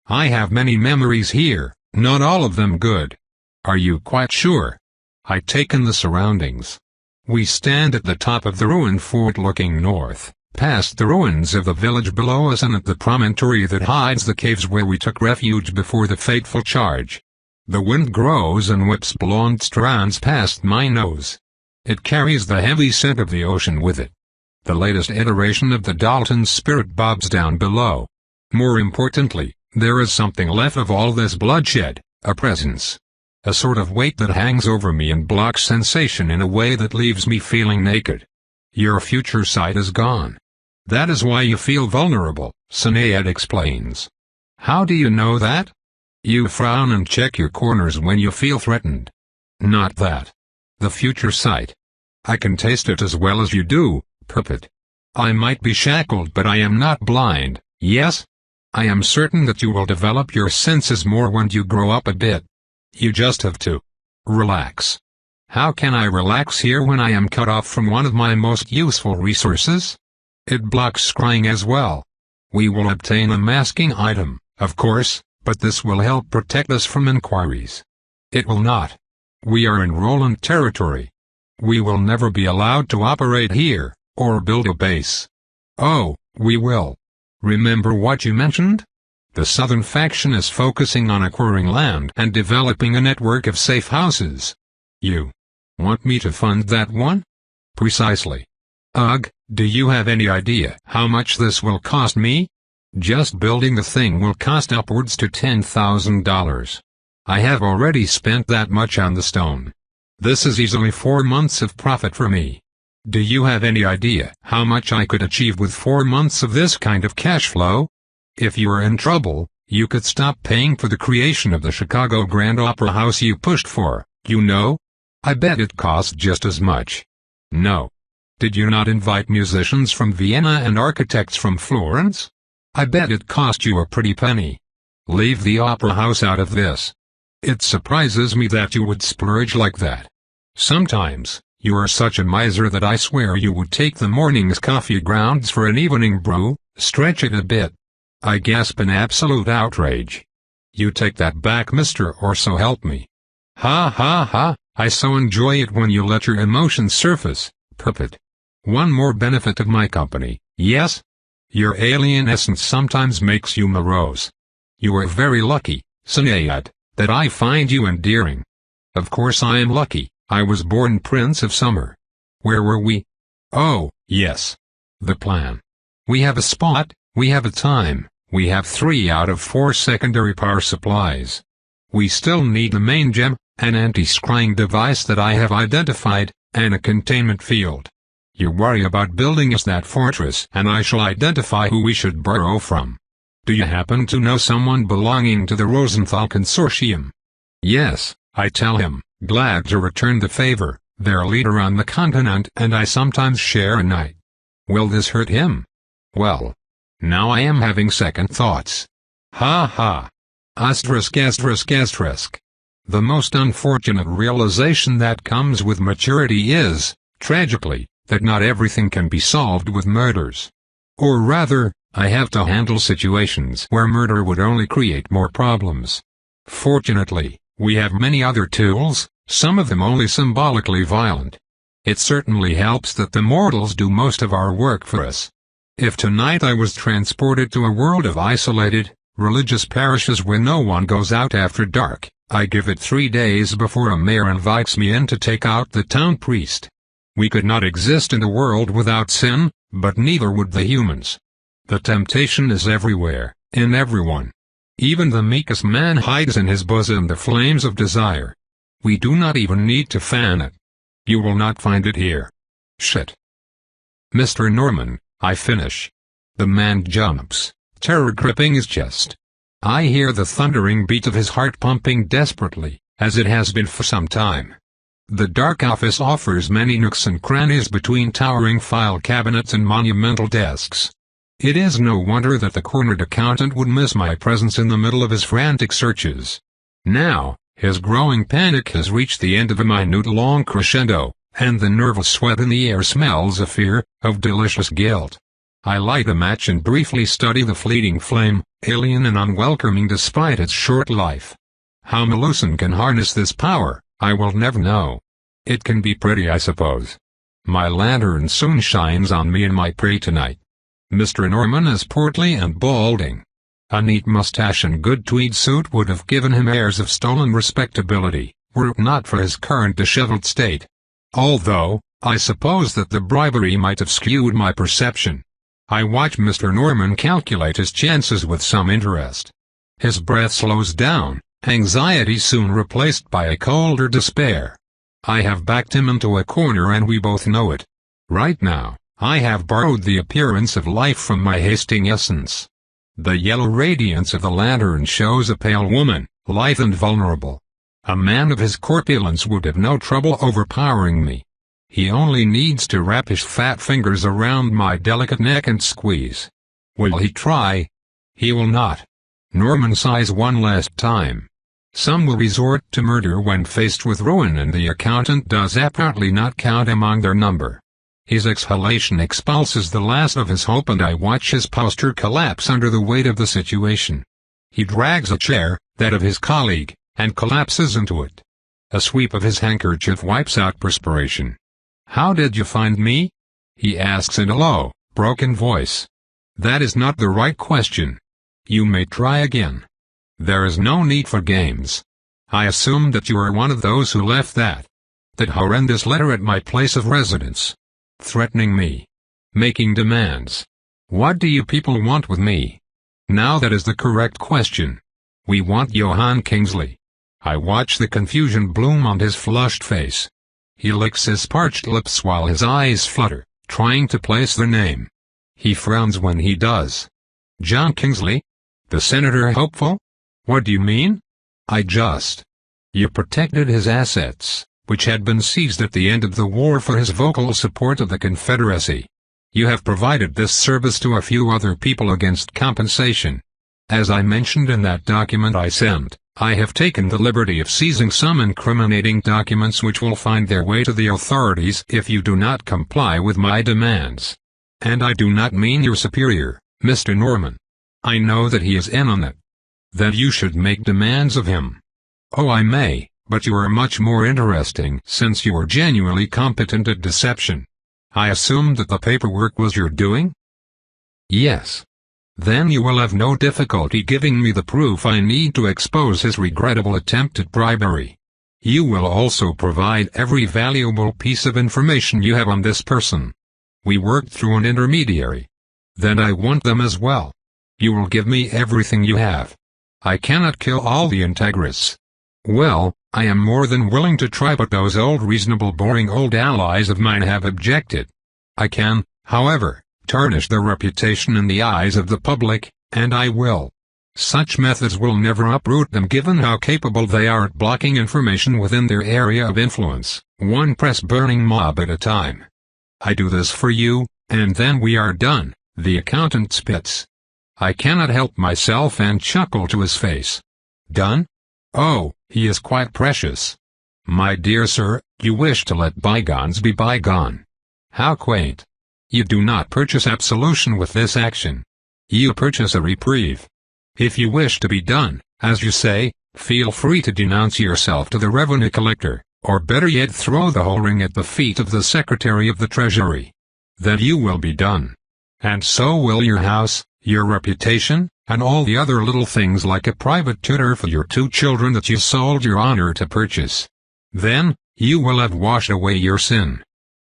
I have many memories here, not all of them good. Are you quite sure? I take in the surroundings. We stand at the top of the ruined fort looking north, past the ruins of the village below us and at the promontory that hides the caves where we took refuge before the fateful charge. The wind grows and whips blonde strands past my nose. It carries the heavy scent of the ocean with it. The latest iteration of the Dalton spirit bobs down below. More importantly, there is something left of all this bloodshed, a presence. A sort of weight that hangs over me and blocks sensation in a way that leaves me feeling naked. Your future sight is gone. That is why you feel vulnerable, Sinead explains. How do you know that? You frown and check your corners when you feel threatened. Not that. The future sight. I can taste it as well as you do, puppet. I might be shackled but I am not blind, yes? I am certain that you will develop your senses more when you grow up a bit. You just have to relax. How can I relax here when I am cut off from one of my most useful resources? It blocks scrying as well. We will obtain a masking item, of course, but this will help protect us from inquiries. It will not. We are in Roland territory. We will never be allowed to operate here, or build a base. Oh, we will. Remember what you mentioned? The southern faction is focusing on acquiring land and developing a network of safe houses. You want me to fund that one? Precisely. Ugh, do you have any idea how much this will cost me? Just building the thing will cost upwards to $10,000. I have already spent that much on the stone. This is easily 4 months of profit for me. Do you have any idea how much I could achieve with 4 months of this kind of cash flow? If you are in trouble, you could stop paying for the creation of the Chicago Grand Opera House you pushed for, you know? I bet it cost just as much. No. Did you not invite musicians from Vienna and architects from Florence? I bet it cost you a pretty penny. Leave the opera house out of this. It surprises me that you would splurge like that. Sometimes, you are such a miser that I swear you would take the morning's coffee grounds for an evening brew, stretch it a bit. I gasp in absolute outrage. You take that back, mister, or so help me. Ha ha ha, I so enjoy it when you let your emotions surface, puppet. One more benefit of my company, yes? Your alien essence sometimes makes you morose. You are very lucky, Sinead, that I find you endearing. Of course I am lucky, I was born Prince of Summer. Where were we? Oh, yes. The plan. We have a spot, we have a time, we have 3 out of 4 secondary power supplies. We still need the main gem, an anti-scrying device that I have identified, and a containment field. You worry about building us that fortress and I shall identify who we should borrow from. Do you happen to know someone belonging to the Rosenthal Consortium? Yes, I tell him, glad to return the favor, their leader on the continent and I sometimes share a night. Will this hurt him? Well, now I am having second thoughts. Ha ha. Asterisk. The most unfortunate realization that comes with maturity is, tragically, that not everything can be solved with murders. Or rather, I have to handle situations where murder would only create more problems. Fortunately, we have many other tools, some of them only symbolically violent. It certainly helps that the mortals do most of our work for us. If tonight I was transported to a world of isolated, religious parishes where no one goes out after dark, I give it 3 days before a mayor invites me in to take out the town priest. We could not exist in a world without sin, but neither would the humans. The temptation is everywhere, in everyone. Even the meekest man hides in his bosom the flames of desire. We do not even need to fan it. You will not find it here. Shit. Mr. Norman, I finish. The man jumps, terror gripping his chest. I hear the thundering beat of his heart pumping desperately, as it has been for some time. The dark office offers many nooks and crannies between towering file cabinets and monumental desks. It is no wonder that the cornered accountant would miss my presence in the middle of his frantic searches. Now, his growing panic has reached the end of a minute-long crescendo, and the nervous sweat in the air smells of fear, of delicious guilt. I light a match and briefly study the fleeting flame, alien and unwelcoming despite its short life. How Melusan can harness this power, I will never know. It can be pretty, I suppose. My lantern soon shines on me and my prey tonight. Mr. Norman is portly and balding. A neat mustache and good tweed suit would have given him airs of stolen respectability, were it not for his current disheveled state. Although, I suppose that the bribery might have skewed my perception. I watch Mr. Norman calculate his chances with some interest. His breath slows down, anxiety soon replaced by a colder despair. I have backed him into a corner and we both know it. Right now, I have borrowed the appearance of life from my hasting essence. The yellow radiance of the lantern shows a pale woman, lithe and vulnerable. A man of his corpulence would have no trouble overpowering me. He only needs to wrap his fat fingers around my delicate neck and squeeze. Will he try? He will not. Norman sighs one last time. Some will resort to murder when faced with ruin, and the accountant does apparently not count among their number. His exhalation expulses the last of his hope, and I watch his posture collapse under the weight of the situation. He drags a chair, that of his colleague, and collapses into it. A sweep of his handkerchief wipes out perspiration. "How did you find me?" he asks in a low, broken voice. "That is not the right question. You may try again. There is no need for games. I assume that you are one of those who left that horrendous letter at my place of residence. Threatening me. Making demands. What do you people want with me?" Now that is the correct question. We want Johann Kingsley. I watch the confusion bloom on his flushed face. He licks his parched lips while his eyes flutter, trying to place the name. He frowns when he does. John Kingsley? The senator hopeful? What do you mean? You protected his assets, which had been seized at the end of the war for his vocal support of the Confederacy. You have provided this service to a few other people against compensation. As I mentioned in that document I sent, I have taken the liberty of seizing some incriminating documents which will find their way to the authorities if you do not comply with my demands. And I do not mean your superior, Mr. Norman. I know that he is in on it. That you should make demands of him. Oh, I may, but you are much more interesting since you are genuinely competent at deception. I assumed that the paperwork was your doing? Yes. Then you will have no difficulty giving me the proof I need to expose his regrettable attempt at bribery. You will also provide every valuable piece of information you have on this person. We worked through an intermediary. Then I want them as well. You will give me everything you have. I cannot kill all the integrists. Well, I am more than willing to try, but those reasonable boring old allies of mine have objected. I can, however, tarnish their reputation in the eyes of the public, and I will. Such methods will never uproot them given how capable they are at blocking information within their area of influence, one press-burning mob at a time. I do this for you, and then we are done, the accountant spits. I cannot help myself and chuckle to his face. Done? Oh, he is quite precious. My dear sir, you wish to let bygones be bygone. How quaint. You do not purchase absolution with this action. You purchase a reprieve. If you wish to be done, as you say, feel free to denounce yourself to the revenue collector, or better yet throw the whole ring at the feet of the Secretary of the Treasury. Then you will be done. And so will your house, your reputation, and all the other little things like a private tutor for your 2 children that you sold your honor to purchase. Then, you will have washed away your sin.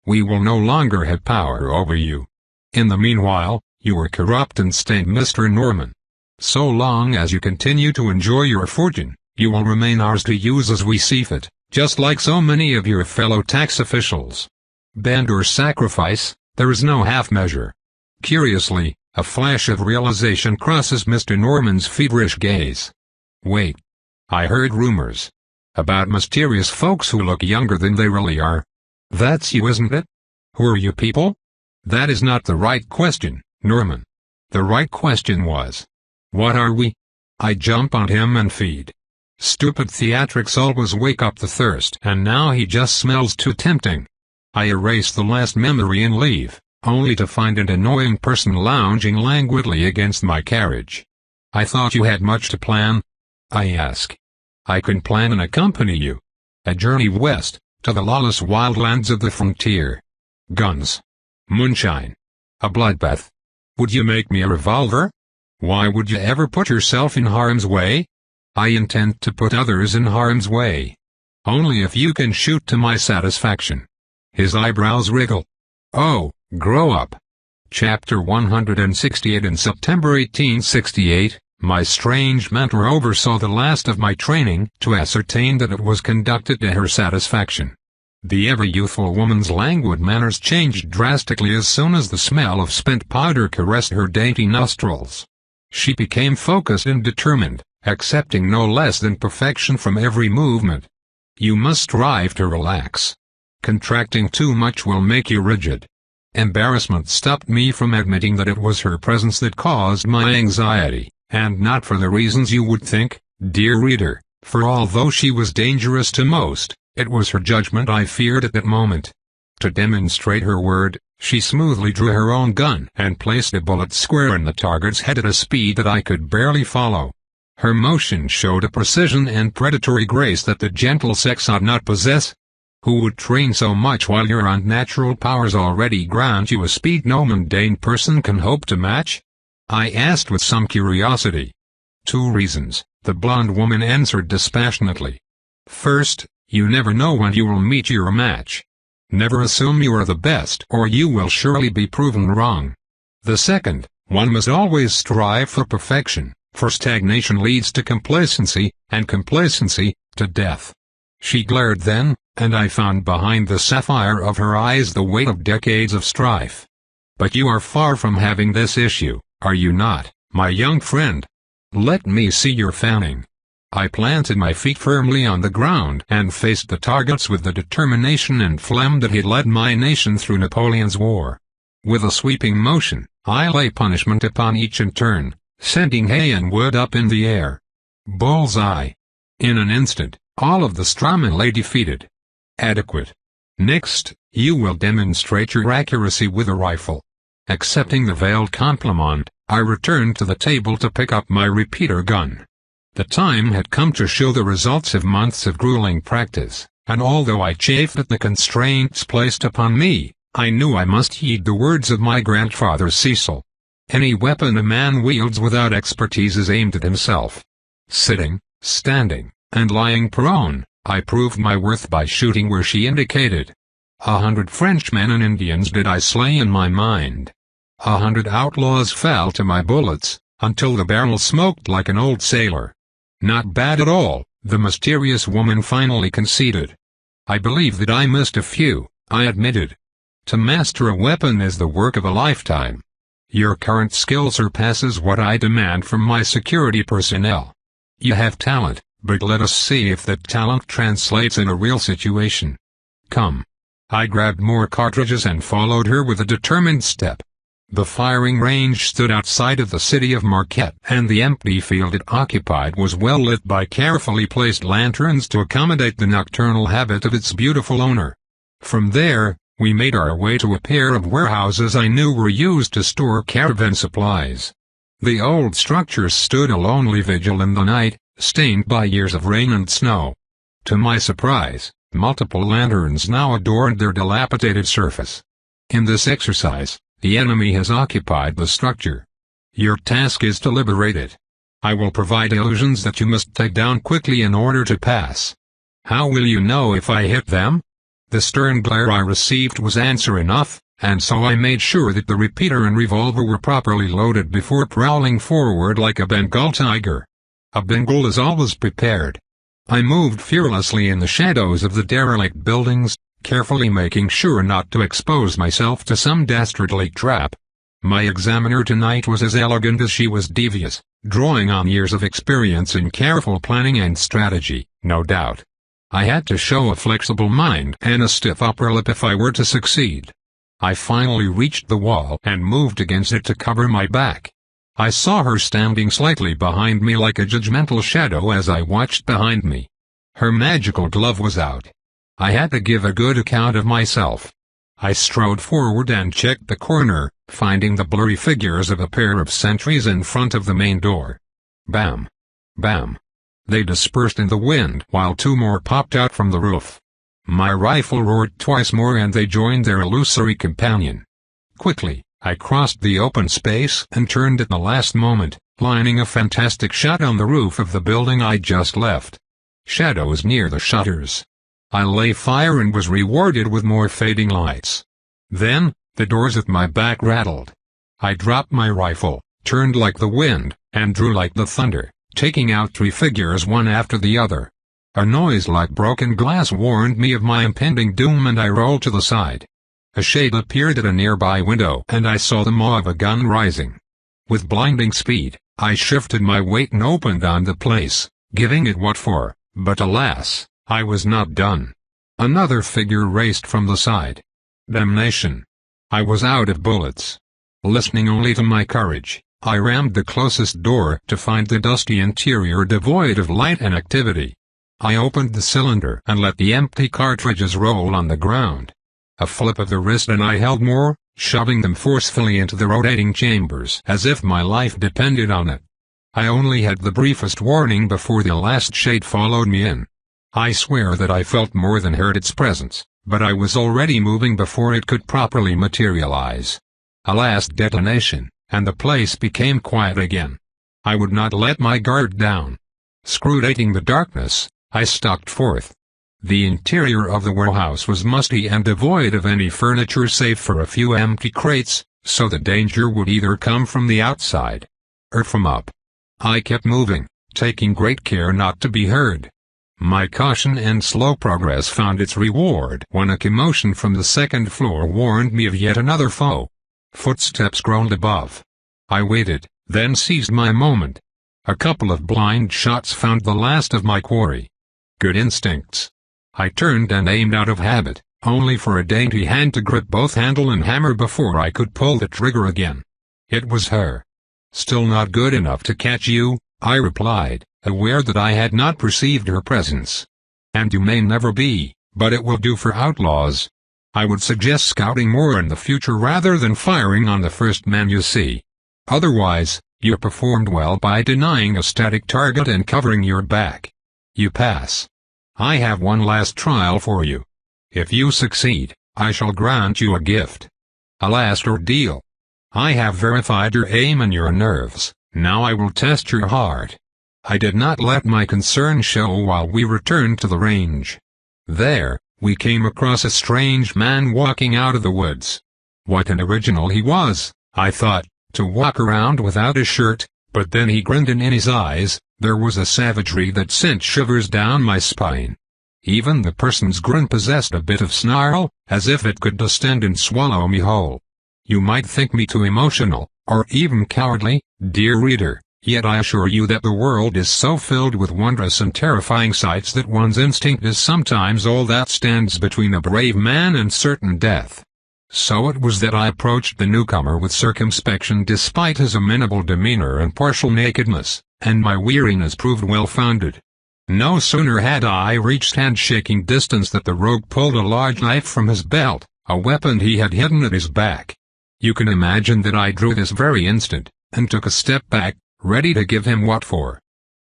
We will no longer have power over you. In the meanwhile, you are corrupt and stained, Mr. Norman. So long as you continue to enjoy your fortune, you will remain ours to use as we see fit, just like so many of your fellow tax officials. Bend or sacrifice, there is no half measure. Curiously, a flash of realization crosses Mr. Norman's feverish gaze. Wait. I heard rumors. About mysterious folks who look younger than they really are. That's you, isn't it? Who are you people? That is not the right question, Norman. The right question was, what are we? I jump on him and feed. Stupid theatrics always wake up the thirst, and now he just smells too tempting. I erase the last memory and leave, only to find an annoying person lounging languidly against my carriage. I thought you had much to plan? I ask. I can plan and accompany you. A journey west, to the lawless wildlands of the frontier. Guns. Moonshine. A bloodbath. Would you make me a revolver? Why would you ever put yourself in harm's way? I intend to put others in harm's way. Only if you can shoot to my satisfaction. His eyebrows wriggle. Oh, grow up. Chapter 168. In September 1868, my strange mentor oversaw the last of my training to ascertain that it was conducted to her satisfaction. The ever-youthful woman's languid manners changed drastically as soon as the smell of spent powder caressed her dainty nostrils. She became focused and determined, accepting no less than perfection from every movement. You must strive to relax. Contracting too much will make you rigid. Embarrassment stopped me from admitting that it was her presence that caused my anxiety, and not for the reasons you would think, dear reader, for although she was dangerous to most, it was her judgment I feared at that moment. To demonstrate her word, she smoothly drew her own gun and placed a bullet square in the target's head at a speed that I could barely follow. Her motion showed a precision and predatory grace that the gentle sex ought not possess. Who would train so much while your unnatural powers already grant you a speed no mundane person can hope to match? I asked with some curiosity. 2 reasons, the blonde woman answered dispassionately. First, you never know when you will meet your match. Never assume you are the best, or you will surely be proven wrong. The second, one must always strive for perfection, for stagnation leads to complacency, and complacency, to death. She glared then, and I found behind the sapphire of her eyes the weight of decades of strife. But you are far from having this issue, are you not, my young friend? Let me see your fanning. I planted my feet firmly on the ground and faced the targets with the determination and phlegm that had led my nation through Napoleon's war. With a sweeping motion, I lay punishment upon each in turn, sending hay and wood up in the air. Bullseye. In an instant, all of the strawmen lay defeated. Adequate. Next, you will demonstrate your accuracy with a rifle. Accepting the veiled compliment, I returned to the table to pick up my repeater gun. The time had come to show the results of months of grueling practice, and although I chafed at the constraints placed upon me, I knew I must heed the words of my grandfather Cecil. Any weapon a man wields without expertise is aimed at himself. Sitting, standing, and lying prone, I proved my worth by shooting where she indicated. 100 Frenchmen and Indians did I slay in my mind. 100 outlaws fell to my bullets, until the barrel smoked like an old sailor. Not bad at all, the mysterious woman finally conceded. I believe that I missed a few, I admitted. To master a weapon is the work of a lifetime. Your current skill surpasses what I demand from my security personnel. You have talent, but let us see if that talent translates in a real situation. Come. I grabbed more cartridges and followed her with a determined step. The firing range stood outside of the city of Marquette, and the empty field it occupied was well lit by carefully placed lanterns to accommodate the nocturnal habit of its beautiful owner. From there, we made our way to a pair of warehouses I knew were used to store caravan supplies. The old structure stood a lonely vigil in the night, stained by years of rain and snow. To my surprise, multiple lanterns now adorned their dilapidated surface. In this exercise, the enemy has occupied the structure. Your task is to liberate it. I will provide illusions that you must take down quickly in order to pass. How will you know if I hit them? The stern glare I received was answer enough, and so I made sure that the repeater and revolver were properly loaded before prowling forward like a Bengal tiger. A Bengal is always prepared. I moved fearlessly in the shadows of the derelict buildings, carefully making sure not to expose myself to some dastardly trap. My examiner tonight was as elegant as she was devious, drawing on years of experience in careful planning and strategy, no doubt. I had to show a flexible mind and a stiff upper lip if I were to succeed. I finally reached the wall and moved against it to cover my back. I saw her standing slightly behind me like a judgmental shadow as I watched behind me. Her magical glove was out. I had to give a good account of myself. I strode forward and checked the corner, finding the blurry figures of a pair of sentries in front of the main door. Bam! Bam! They dispersed in the wind while two more popped out from the roof. My rifle roared twice more and they joined their illusory companion. Quickly, I crossed the open space and turned at the last moment, lining a fantastic shot on the roof of the building I just left. Shadows near the shutters. I lay fire and was rewarded with more fading lights. Then, the doors at my back rattled. I dropped my rifle, turned like the wind, and drew like the thunder, taking out three figures one after the other. A noise like broken glass warned me of my impending doom and I rolled to the side. A shade appeared at a nearby window and I saw the maw of a gun rising. With blinding speed, I shifted my weight and opened on the place, giving it what for, but alas, I was not done. Another figure raced from the side. Damnation! I was out of bullets. Listening only to my courage, I rammed the closest door to find the dusty interior devoid of light and activity. I opened the cylinder and let the empty cartridges roll on the ground. A flip of the wrist and I held more, shoving them forcefully into the rotating chambers as if my life depended on it. I only had the briefest warning before the last shade followed me in. I swear that I felt more than heard its presence, but I was already moving before it could properly materialize. A last detonation, and the place became quiet again. I would not let my guard down. Scrutating the darkness, I stalked forth. The interior of the warehouse was musty and devoid of any furniture save for a few empty crates, so the danger would either come from the outside or from up. I kept moving, taking great care not to be heard. My caution and slow progress found its reward when a commotion from the second floor warned me of yet another foe. Footsteps groaned above. I waited, then seized my moment. A couple of blind shots found the last of my quarry. Good instincts. I turned and aimed out of habit, only for a dainty hand to grip both handle and hammer before I could pull the trigger again. It was her. Still not good enough to catch you, I replied, aware that I had not perceived her presence. And you may never be, but it will do for outlaws. I would suggest scouting more in the future rather than firing on the first man you see. Otherwise, you performed well by denying a static target and covering your back. You pass. I have one last trial for you. If you succeed, I shall grant you a gift. A last ordeal. I have verified your aim and your nerves, now I will test your heart. I did not let my concern show while we returned to the range. There, we came across a strange man walking out of the woods. What an original he was, I thought, to walk around without a shirt, but then he grinned and in his eyes, there was a savagery that sent shivers down my spine. Even the person's grin possessed a bit of snarl, as if it could distend and swallow me whole. You might think me too emotional, or even cowardly, dear reader, yet I assure you that the world is so filled with wondrous and terrifying sights that one's instinct is sometimes all that stands between a brave man and certain death. So it was that I approached the newcomer with circumspection despite his amenable demeanor and partial nakedness, and my weariness proved well-founded. No sooner had I reached handshaking distance that the rogue pulled a large knife from his belt, a weapon he had hidden at his back. You can imagine that I drew this very instant, and took a step back, ready to give him what for.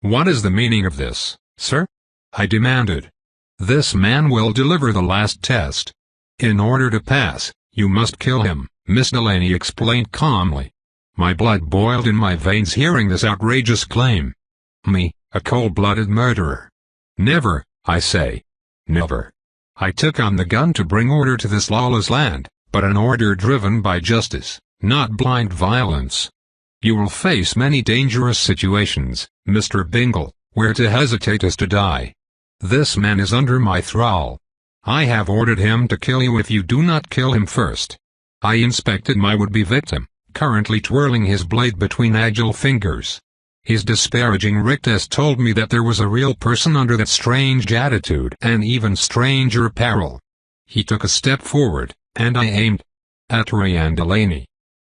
"What is the meaning of this, sir?" I demanded. "This man will deliver the last test. In order to pass, you must kill him," Miss Delaney explained calmly. My blood boiled in my veins hearing this outrageous claim. Me, a cold-blooded murderer. Never, I say. Never. I took on the gun to bring order to this lawless land, but an order driven by justice, not blind violence. You will face many dangerous situations, Mr. Bingle, where to hesitate is to die. This man is under my thrall. I have ordered him to kill you if you do not kill him first. I inspected my would-be victim, currently twirling his blade between agile fingers. His disparaging rictus told me that there was a real person under that strange attitude and even stranger apparel. He took a step forward, and I aimed at Ryan Delaney.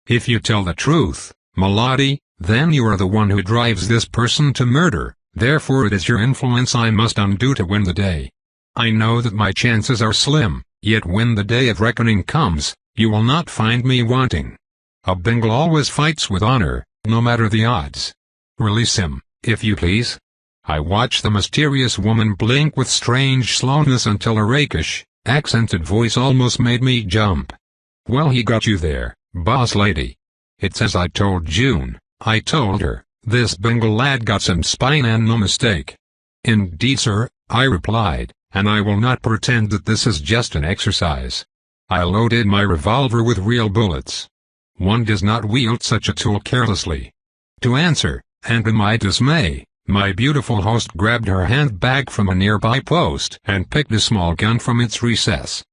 "If you tell the truth, Milady, then you are the one who drives this person to murder, therefore it is your influence I must undo to win the day. I know that my chances are slim, yet when the day of reckoning comes, you will not find me wanting. A Bingle always fights with honor, no matter the odds. Release him, if you please." I watched the mysterious woman blink with strange slowness until her rakish, accented voice almost made me jump. "Well, he got you there, boss lady. It's as I told June," I told her. "This Bingle lad got some spine and no mistake." "Indeed, sir," I replied, "and I will not pretend that this is just an exercise. I loaded my revolver with real bullets. One does not wield such a tool carelessly." To answer, and to my dismay, my beautiful host grabbed her handbag from a nearby post and picked a small gun from its recess.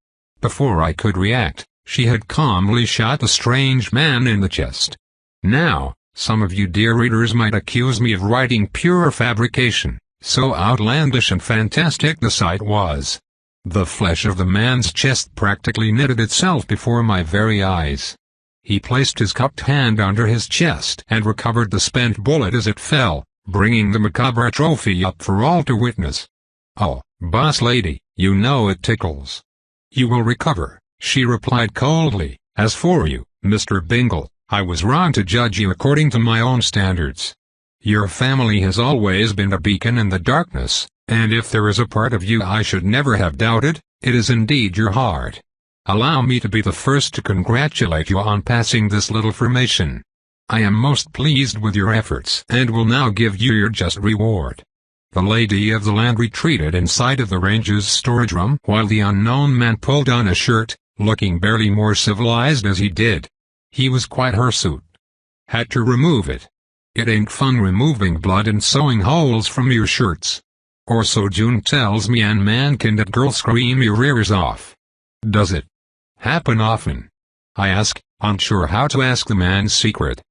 Before I could react, she had calmly shot the strange man in the chest. Now, some of you dear readers might accuse me of writing pure fabrication, so outlandish and fantastic the sight was. The flesh of the man's chest practically knitted itself before my very eyes. He placed his cupped hand under his chest and recovered the spent bullet as it fell, bringing the macabre trophy up for all to witness. "Oh, boss lady, you know it tickles." "You will recover," she replied coldly. "As for you, Mr. Bingle, I was wrong to judge you according to my own standards. Your family has always been a beacon in the darkness, and if there is a part of you I should never have doubted, it is indeed your heart. Allow me to be the first to congratulate you on passing this little formation. I am most pleased with your efforts and will now give you your just reward." The lady of the land retreated inside of the ranger's storage room while the unknown man pulled on a shirt, looking barely more civilized as he did. He was quite hirsute. "Had to remove it. It ain't fun removing blood and sewing holes from your shirts. Or so June tells me, and man can that girl scream your ears off." "Does it happen often?" I asked, unsure how to ask the man's secret.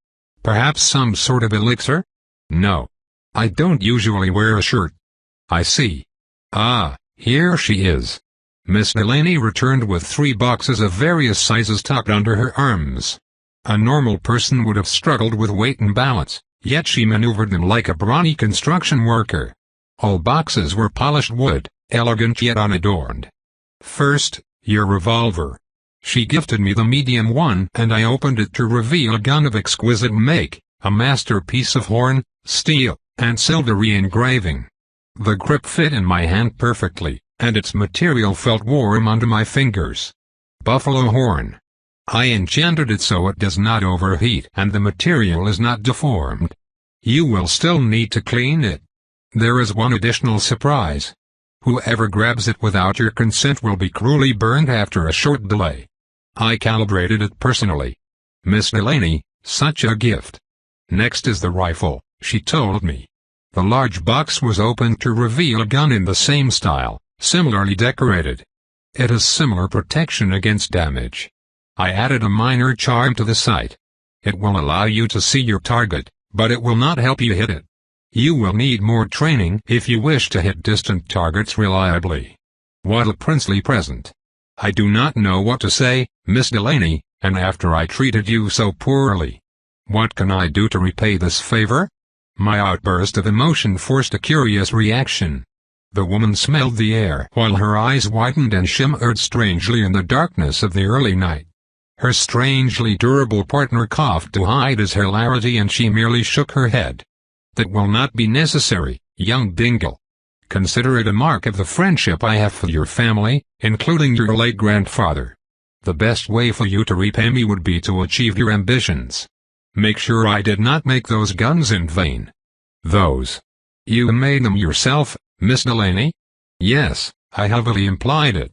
"Perhaps some sort of elixir?" "No. I don't usually wear a shirt." "I see. Ah, here she is." Miss Delaney returned with 3 boxes of various sizes tucked under her arms. A normal person would have struggled with weight and balance, yet she maneuvered them like a brawny construction worker. All boxes were polished wood, elegant yet unadorned. "First, your revolver." She gifted me the medium one and I opened it to reveal a gun of exquisite make, a masterpiece of horn, steel, and silvery engraving. The grip fit in my hand perfectly, and its material felt warm under my fingers. Buffalo horn. I enchanted it so it does not overheat and the material is not deformed. You will still need to clean it. There is one additional surprise. Whoever grabs it without your consent will be cruelly burned after a short delay. I calibrated it personally. Miss Delaney, such a gift. Next is the rifle, she told me. The large box was opened to reveal a gun in the same style, similarly decorated. It has similar protection against damage. I added a minor charm to the sight. It will allow you to see your target, but it will not help you hit it. You will need more training if you wish to hit distant targets reliably. What a princely present. I do not know what to say, Miss Delaney, and after I treated you so poorly. What can I do to repay this favor? My outburst of emotion forced a curious reaction. The woman smelled the air while her eyes widened and shimmered strangely in the darkness of the early night. Her strangely durable partner coughed to hide his hilarity, and she merely shook her head. "That will not be necessary, young Dingle. Consider it a mark of the friendship I have for your family, including your late grandfather. The best way for you to repay me would be to achieve your ambitions. Make sure I did not make those guns in vain." "Those? You made them yourself, Miss Delaney?" "Yes, I heavily implied it.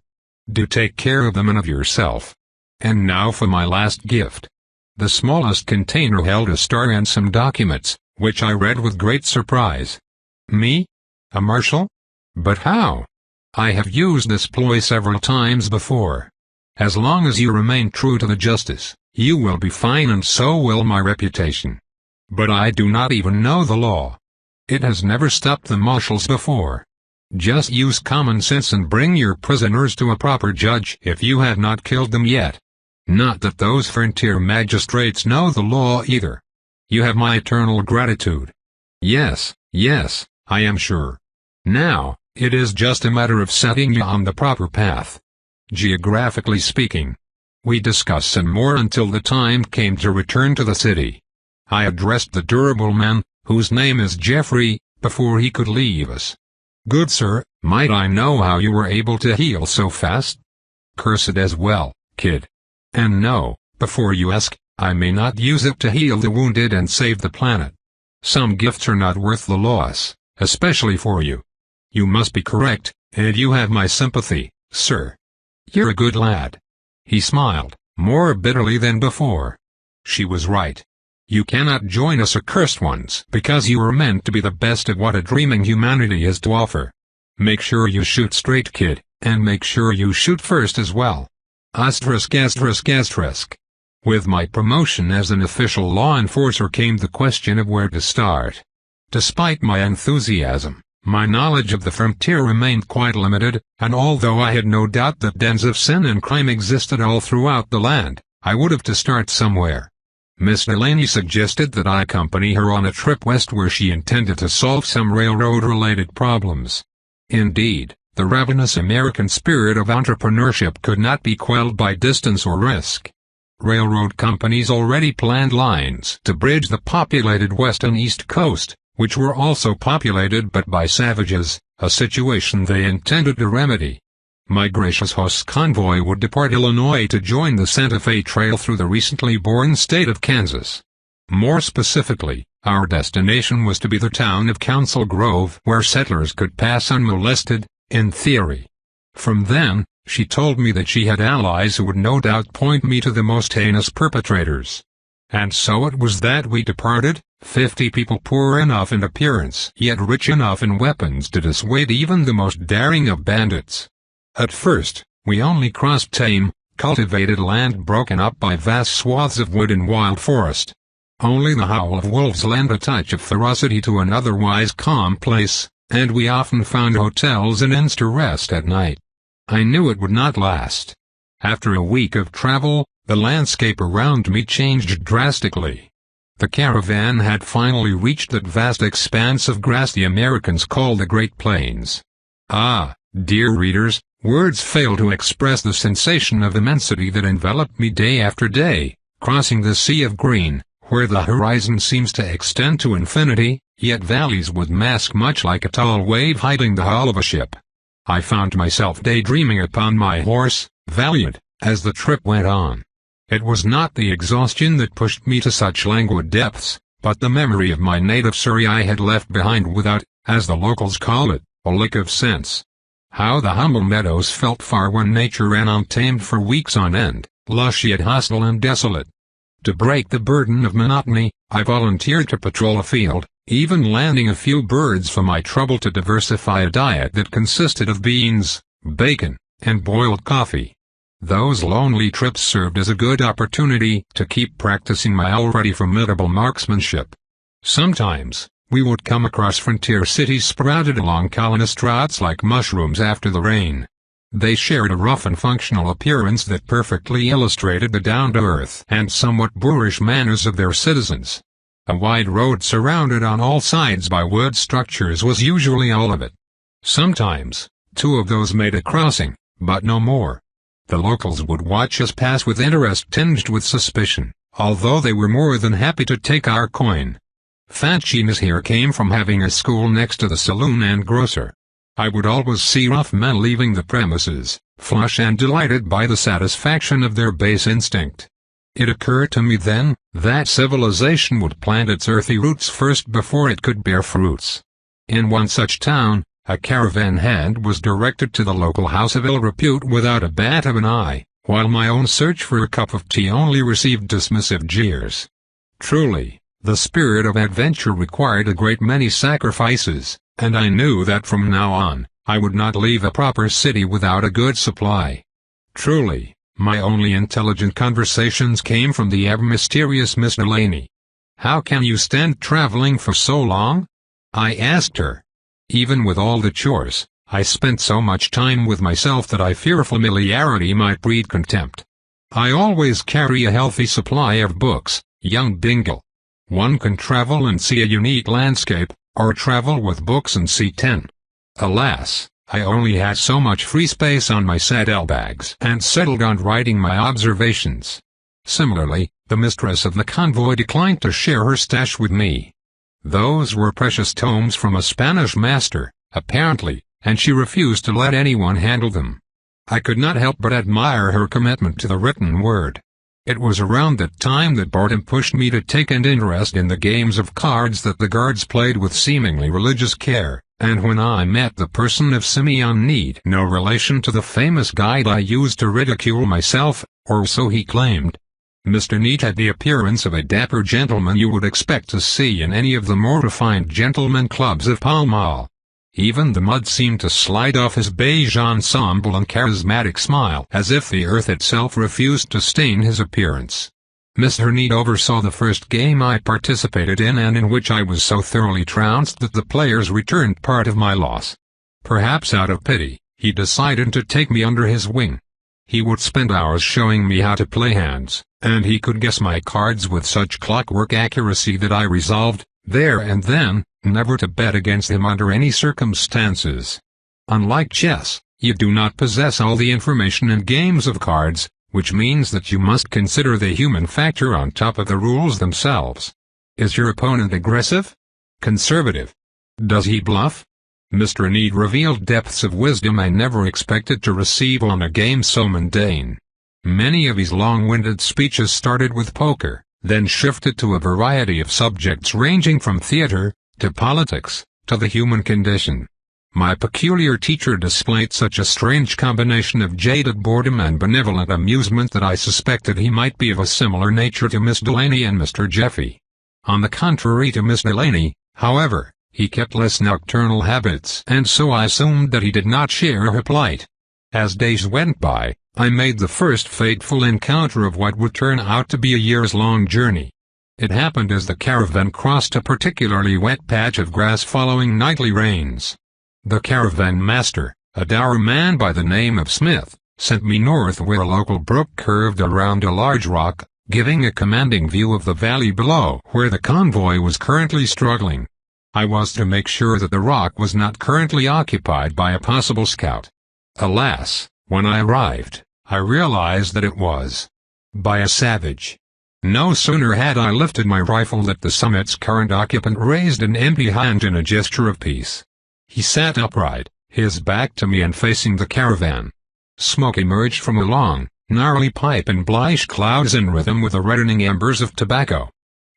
Do take care of them and of yourself. And now for my last gift." The smallest container held a star and some documents, which I read with great surprise. "Me? A marshal? But how? I have used this ploy several times before. As long as you remain true to the justice, you will be fine, and so will my reputation. But I do not even know the law. It has never stopped the marshals before. Just use common sense and bring your prisoners to a proper judge if you have not killed them yet. Not that those frontier magistrates know the law either. You have my eternal gratitude." "Yes, yes, I am sure. Now, it is just a matter of setting you on the proper path. Geographically speaking. We discussed some more until the time came to return to the city. I addressed the durable man, whose name is Jeffrey, before he could leave us. "Good sir, might I know how you were able to heal so fast?" "Cursed as well, kid. And no, before you ask, I may not use it to heal the wounded and save the planet. Some gifts are not worth the loss, especially for you. You must be correct, and you have my sympathy, sir. You're a good lad." He smiled, more bitterly than before. She was right. You cannot join us accursed ones because you are meant to be the best of what a dreaming humanity has to offer. Make sure you shoot straight, kid, and make sure you shoot first as well. Asterisk asterisk asterisk. With my promotion as an official law enforcer came the question of where to start. Despite my enthusiasm, my knowledge of the frontier remained quite limited, and although I had no doubt that dens of sin and crime existed all throughout the land, I would have to start somewhere. Miss Delaney suggested that I accompany her on a trip west where she intended to solve some railroad-related problems. Indeed, the ravenous American spirit of entrepreneurship could not be quelled by distance or risk. Railroad companies already planned lines to bridge the populated west and east coast, which were also populated but by savages, a situation they intended to remedy. My gracious host's convoy would depart Illinois to join the Santa Fe Trail through the recently born state of Kansas. More specifically, our destination was to be the town of Council Grove, where settlers could pass unmolested, in theory. From then, she told me that she had allies who would no doubt point me to the most heinous perpetrators. And so it was that we departed, 50 people poor enough in appearance yet rich enough in weapons to dissuade even the most daring of bandits. At first, we only crossed tame, cultivated land broken up by vast swaths of wood and wild forest. Only the howl of wolves lent a touch of ferocity to an otherwise calm place, and we often found hotels and inns to rest at night. I knew it would not last. After a week of travel, the landscape around me changed drastically. The caravan had finally reached that vast expanse of grass the Americans call the Great Plains. Ah, dear readers, words fail to express the sensation of immensity that enveloped me day after day, crossing the sea of green, where the horizon seems to extend to infinity, yet valleys would mask much like a tall wave hiding the hull of a ship. I found myself daydreaming upon my horse, valiant, as the trip went on. It was not the exhaustion that pushed me to such languid depths, but the memory of my native Surrey I had left behind without, as the locals call it, a lick of sense. How the humble meadows felt far when nature ran untamed for weeks on end, lush yet hostile and desolate. To break the burden of monotony, I volunteered to patrol a field, even landing a few birds for my trouble to diversify a diet that consisted of beans, bacon, and boiled coffee. Those lonely trips served as a good opportunity to keep practicing my already formidable marksmanship. Sometimes, we would come across frontier cities sprouted along colonist routes like mushrooms after the rain. They shared a rough and functional appearance that perfectly illustrated the down-to-earth and somewhat boorish manners of their citizens. A wide road surrounded on all sides by wood structures was usually all of it. Sometimes, 2 of those made a crossing, but no more. The locals would watch us pass with interest tinged with suspicion, although they were more than happy to take our coin. Fanciness here came from having a school next to the saloon and grocer. I would always see rough men leaving the premises, flush and delighted by the satisfaction of their base instinct. It occurred to me then, that civilization would plant its earthy roots first before it could bear fruits. In one such town, a caravan hand was directed to the local house of ill repute without a bat of an eye, while my own search for a cup of tea only received dismissive jeers. Truly, the spirit of adventure required a great many sacrifices, and I knew that from now on, I would not leave a proper city without a good supply. Truly, my only intelligent conversations came from the ever-mysterious Miss Delaney. "How can you stand traveling for so long?" I asked her. "Even with all the chores, I spent so much time with myself that I fear familiarity might breed contempt. I always carry a healthy supply of books, young Bingle. One can travel and see a unique landscape, or travel with books and see 10. Alas, I only had so much free space on my saddlebags and settled on writing my observations. Similarly, the mistress of the convoy declined to share her stash with me. Those were precious tomes from a Spanish master, apparently, and she refused to let anyone handle them. I could not help but admire her commitment to the written word. It was around that time that boredom pushed me to take an interest in the games of cards that the guards played with seemingly religious care, and when I met the person of Simeon Need, no relation to the famous guide I used to ridicule myself, or so he claimed. Mr. Need had the appearance of a dapper gentleman you would expect to see in any of the more refined gentlemen clubs of Pall Mall. Even the mud seemed to slide off his beige ensemble and charismatic smile, as if the earth itself refused to stain his appearance. Mr. Need oversaw the first game I participated in, and in which I was so thoroughly trounced that the players returned part of my loss. Perhaps out of pity, he decided to take me under his wing. He would spend hours showing me how to play hands, and he could guess my cards with such clockwork accuracy that I resolved, there and then, never to bet against him under any circumstances. Unlike chess, you do not possess all the information in games of cards, which means that you must consider the human factor on top of the rules themselves. Is your opponent aggressive? Conservative? Does he bluff? Mr. Need revealed depths of wisdom I never expected to receive on a game so mundane. Many of his long-winded speeches started with poker, then shifted to a variety of subjects ranging from theater, to politics, to the human condition. My peculiar teacher displayed such a strange combination of jaded boredom and benevolent amusement that I suspected he might be of a similar nature to Miss Delaney and Mr. Jeffy. On the contrary to Miss Delaney, however, he kept less nocturnal habits, and so I assumed that he did not share her plight. As days went by, I made the first fateful encounter of what would turn out to be a years-long journey. It happened as the caravan crossed a particularly wet patch of grass following nightly rains. The caravan master, a dour man by the name of Smith, sent me north where a local brook curved around a large rock, giving a commanding view of the valley below where the convoy was currently struggling. I was to make sure that the rock was not currently occupied by a possible scout. Alas, when I arrived, I realized that it was by a savage. No sooner had I lifted my rifle that the summit's current occupant raised an empty hand in a gesture of peace. He sat upright, his back to me and facing the caravan. Smoke emerged from a long, gnarly pipe and black clouds in rhythm with the reddening embers of tobacco.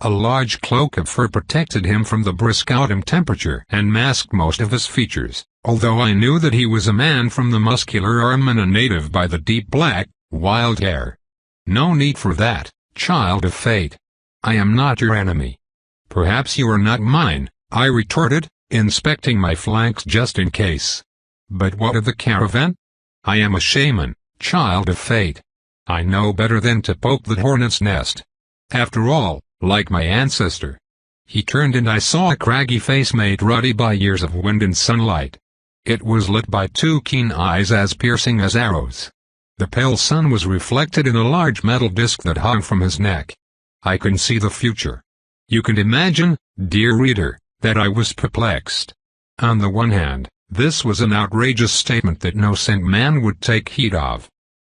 A large cloak of fur protected him from the brisk autumn temperature and masked most of his features, although I knew that he was a man from the muscular arm and a native by the deep black, wild hair. No need for that, child of fate. I am not your enemy. Perhaps you are not mine, I retorted, inspecting my flanks just in case. But what of the caravan? I am a shaman, child of fate. I know better than to poke the hornet's nest. After all, like my ancestor. He turned and I saw a craggy face made ruddy by years of wind and sunlight. It was lit by two keen eyes as piercing as arrows. The pale sun was reflected in a large metal disc that hung from his neck. I can see the future. You can imagine, dear reader, that I was perplexed. On the one hand, this was an outrageous statement that no sane man would take heed of.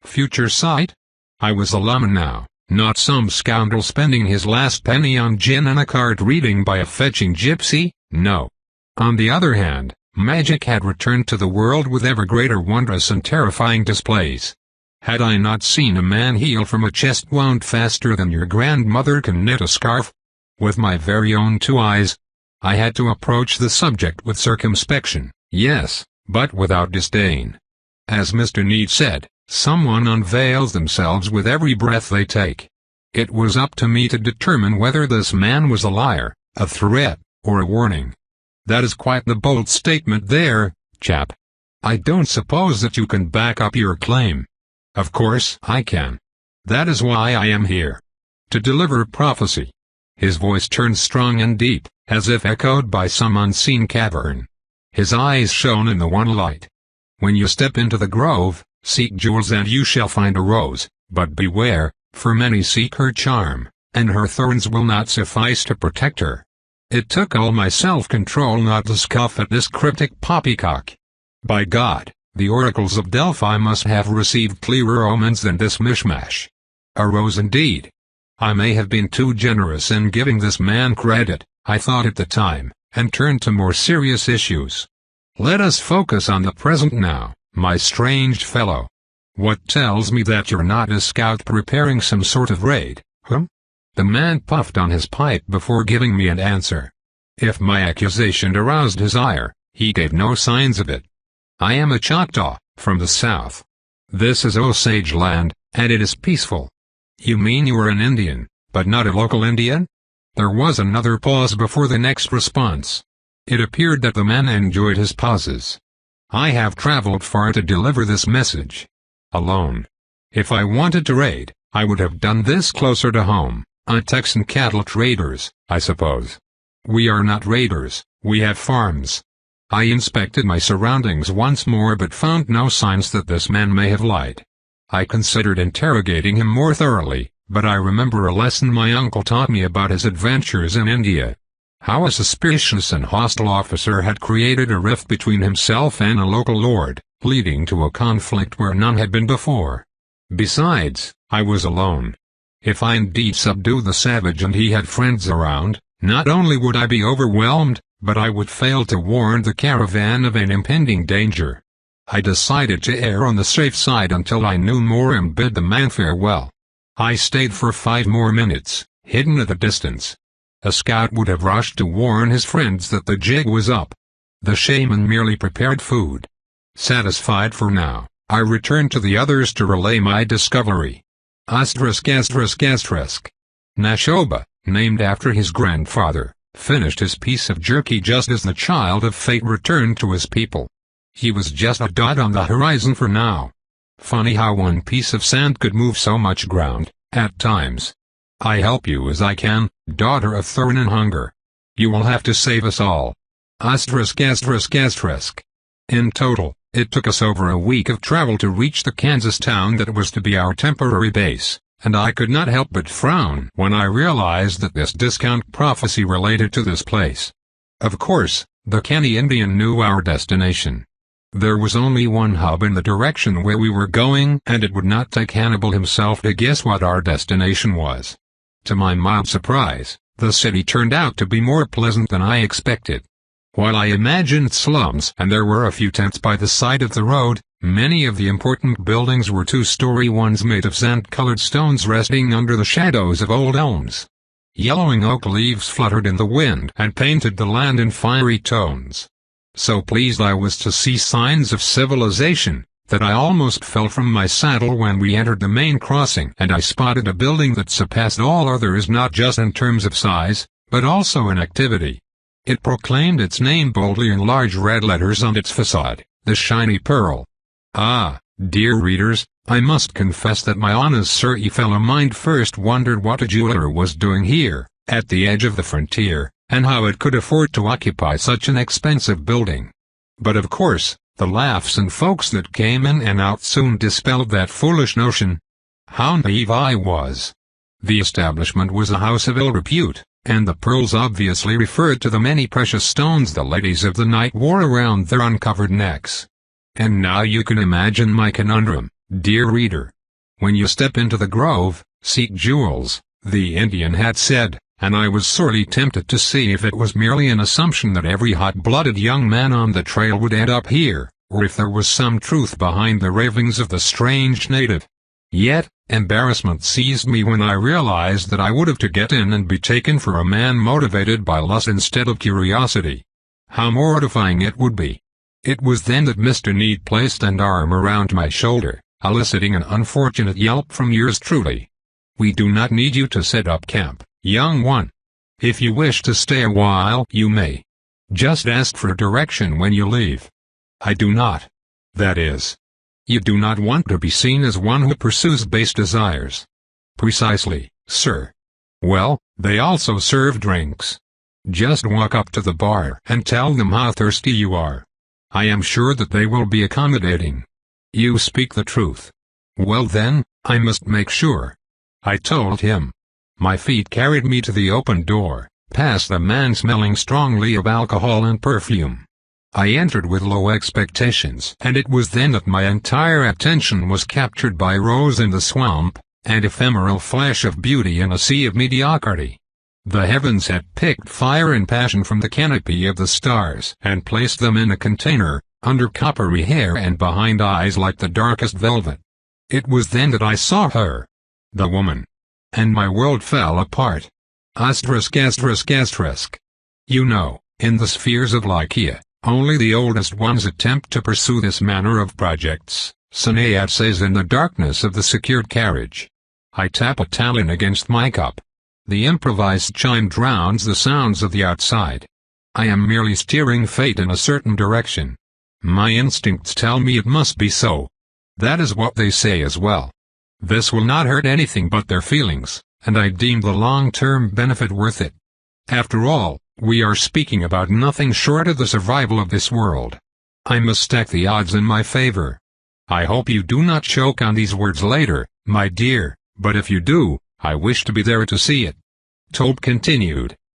Future sight? I was a layman now, not some scoundrel spending his last penny on gin and a card reading by a fetching gypsy, no. On the other hand, magic had returned to the world with ever greater wondrous and terrifying displays. Had I not seen a man heal from a chest wound faster than your grandmother can knit a scarf? With my very own 2 eyes. I had to approach the subject with circumspection, yes, but without disdain. As Mr. Need said, someone unveils themselves with every breath they take. It was up to me to determine whether this man was a liar, a threat, or a warning. That is quite the bold statement there, chap. I don't suppose that you can back up your claim. Of course I can. That is why I am here. To deliver prophecy. His voice turned strong and deep, as if echoed by some unseen cavern. His eyes shone in the one light. When you step into the grove, seek jewels and you shall find a rose, but beware, for many seek her charm, and her thorns will not suffice to protect her. It took all my self-control not to scoff at this cryptic poppycock. By God, the oracles of Delphi must have received clearer omens than this mishmash. A rose indeed. I may have been too generous in giving this man credit, I thought at the time, and turned to more serious issues. Let us focus on the present now, my strange fellow. What tells me that you're not a scout preparing some sort of raid, huh? The man puffed on his pipe before giving me an answer. If my accusation aroused his ire, he gave no signs of it. I am a Choctaw, from the south. This is Osage land, and it is peaceful. You mean you are an Indian, but not a local Indian? There was another pause before the next response. It appeared that the man enjoyed his pauses. I have traveled far to deliver this message. Alone. If I wanted to raid, I would have done this closer to home, on Texan cattle traders, I suppose. We are not raiders, we have farms. I inspected my surroundings once more but found no signs that this man may have lied. I considered interrogating him more thoroughly, but I remember a lesson my uncle taught me about his adventures in India. How a suspicious and hostile officer had created a rift between himself and a local lord, leading to a conflict where none had been before. Besides, I was alone. If I indeed subdued the savage and he had friends around, not only would I be overwhelmed, but I would fail to warn the caravan of an impending danger. I decided to err on the safe side until I knew more and bid the man farewell. I stayed for 5 more minutes, hidden at a distance. A scout would have rushed to warn his friends that the jig was up. The shaman merely prepared food. Satisfied for now, I returned to the others to relay my discovery. Nashoba, named after his grandfather, finished his piece of jerky just as the child of fate returned to his people. He was just a dot on the horizon for now. Funny how one piece of sand could move so much ground, at times. I help you as I can, daughter of Thurin and Hunger. You will have to save us all. In total, it took us over a week of travel to reach the Kansas town that was to be our temporary base, and I could not help but frown when I realized that this discount prophecy related to this place. Of course, the canny Indian knew our destination. There was only one hub in the direction where we were going, and it would not take Hannibal himself to guess what our destination was. To my mild surprise, the city turned out to be more pleasant than I expected. While I imagined slums and there were a few tents by the side of the road, many of the important buildings were 2-story ones made of sand-colored stones resting under the shadows of old elms. Yellowing oak leaves fluttered in the wind and painted the land in fiery tones. So pleased I was to see signs of civilization, that I almost fell from my saddle when we entered the main crossing and I spotted a building that surpassed all others not just in terms of size, but also in activity. It proclaimed its name boldly in large red letters on its facade, the Shiny Pearl. Ah, dear readers, I must confess that my honest surly fellow mind first wondered what a jeweler was doing here, at the edge of the frontier, and how it could afford to occupy such an expensive building. But of course, the laughs and folks that came in and out soon dispelled that foolish notion. How naive I was. The establishment was a house of ill repute, and the pearls obviously referred to the many precious stones the ladies of the night wore around their uncovered necks. And now you can imagine my conundrum. Dear reader, when you step into the grove, seek jewels, the Indian had said, and I was sorely tempted to see if it was merely an assumption that every hot-blooded young man on the trail would end up here, or if there was some truth behind the ravings of the strange native. Yet, embarrassment seized me when I realized that I would have to get in and be taken for a man motivated by lust instead of curiosity. How mortifying it would be. It was then that Mr. Need placed an arm around my shoulder, eliciting an unfortunate yelp from yours truly. We do not need you to set up camp, young one. If you wish to stay a while, you may. Just ask for direction when you leave. I do not. That is, you do not want to be seen as one who pursues base desires. Precisely, sir. Well, they also serve drinks. Just walk up to the bar and tell them how thirsty you are. I am sure that they will be accommodating. You speak the truth. Well then, I must make sure. I told him. My feet carried me to the open door, past the man smelling strongly of alcohol and perfume. I entered with low expectations, and it was then that my entire attention was captured by Rose in the Swamp, an ephemeral flash of beauty in a sea of mediocrity. The heavens had picked fire and passion from the canopy of the stars and placed them in a container, under coppery hair and behind eyes like the darkest velvet. It was then that I saw her. The woman. And my world fell apart. Asterisk. You know, in the spheres of Lycia, only the oldest ones attempt to pursue this manner of projects, Sinead says in the darkness of the secured carriage. I tap a talon against my cup. The improvised chime drowns the sounds of the outside. I am merely steering fate in a certain direction. My instincts tell me it must be so. That is what they say as well. This will not hurt anything but their feelings, and I deem the long-term benefit worth it. After all, we are speaking about nothing short of the survival of this world. I must stack the odds in my favor. I hope you do not choke on these words later, my dear, but if you do, I wish to be there to see it. Tope continued.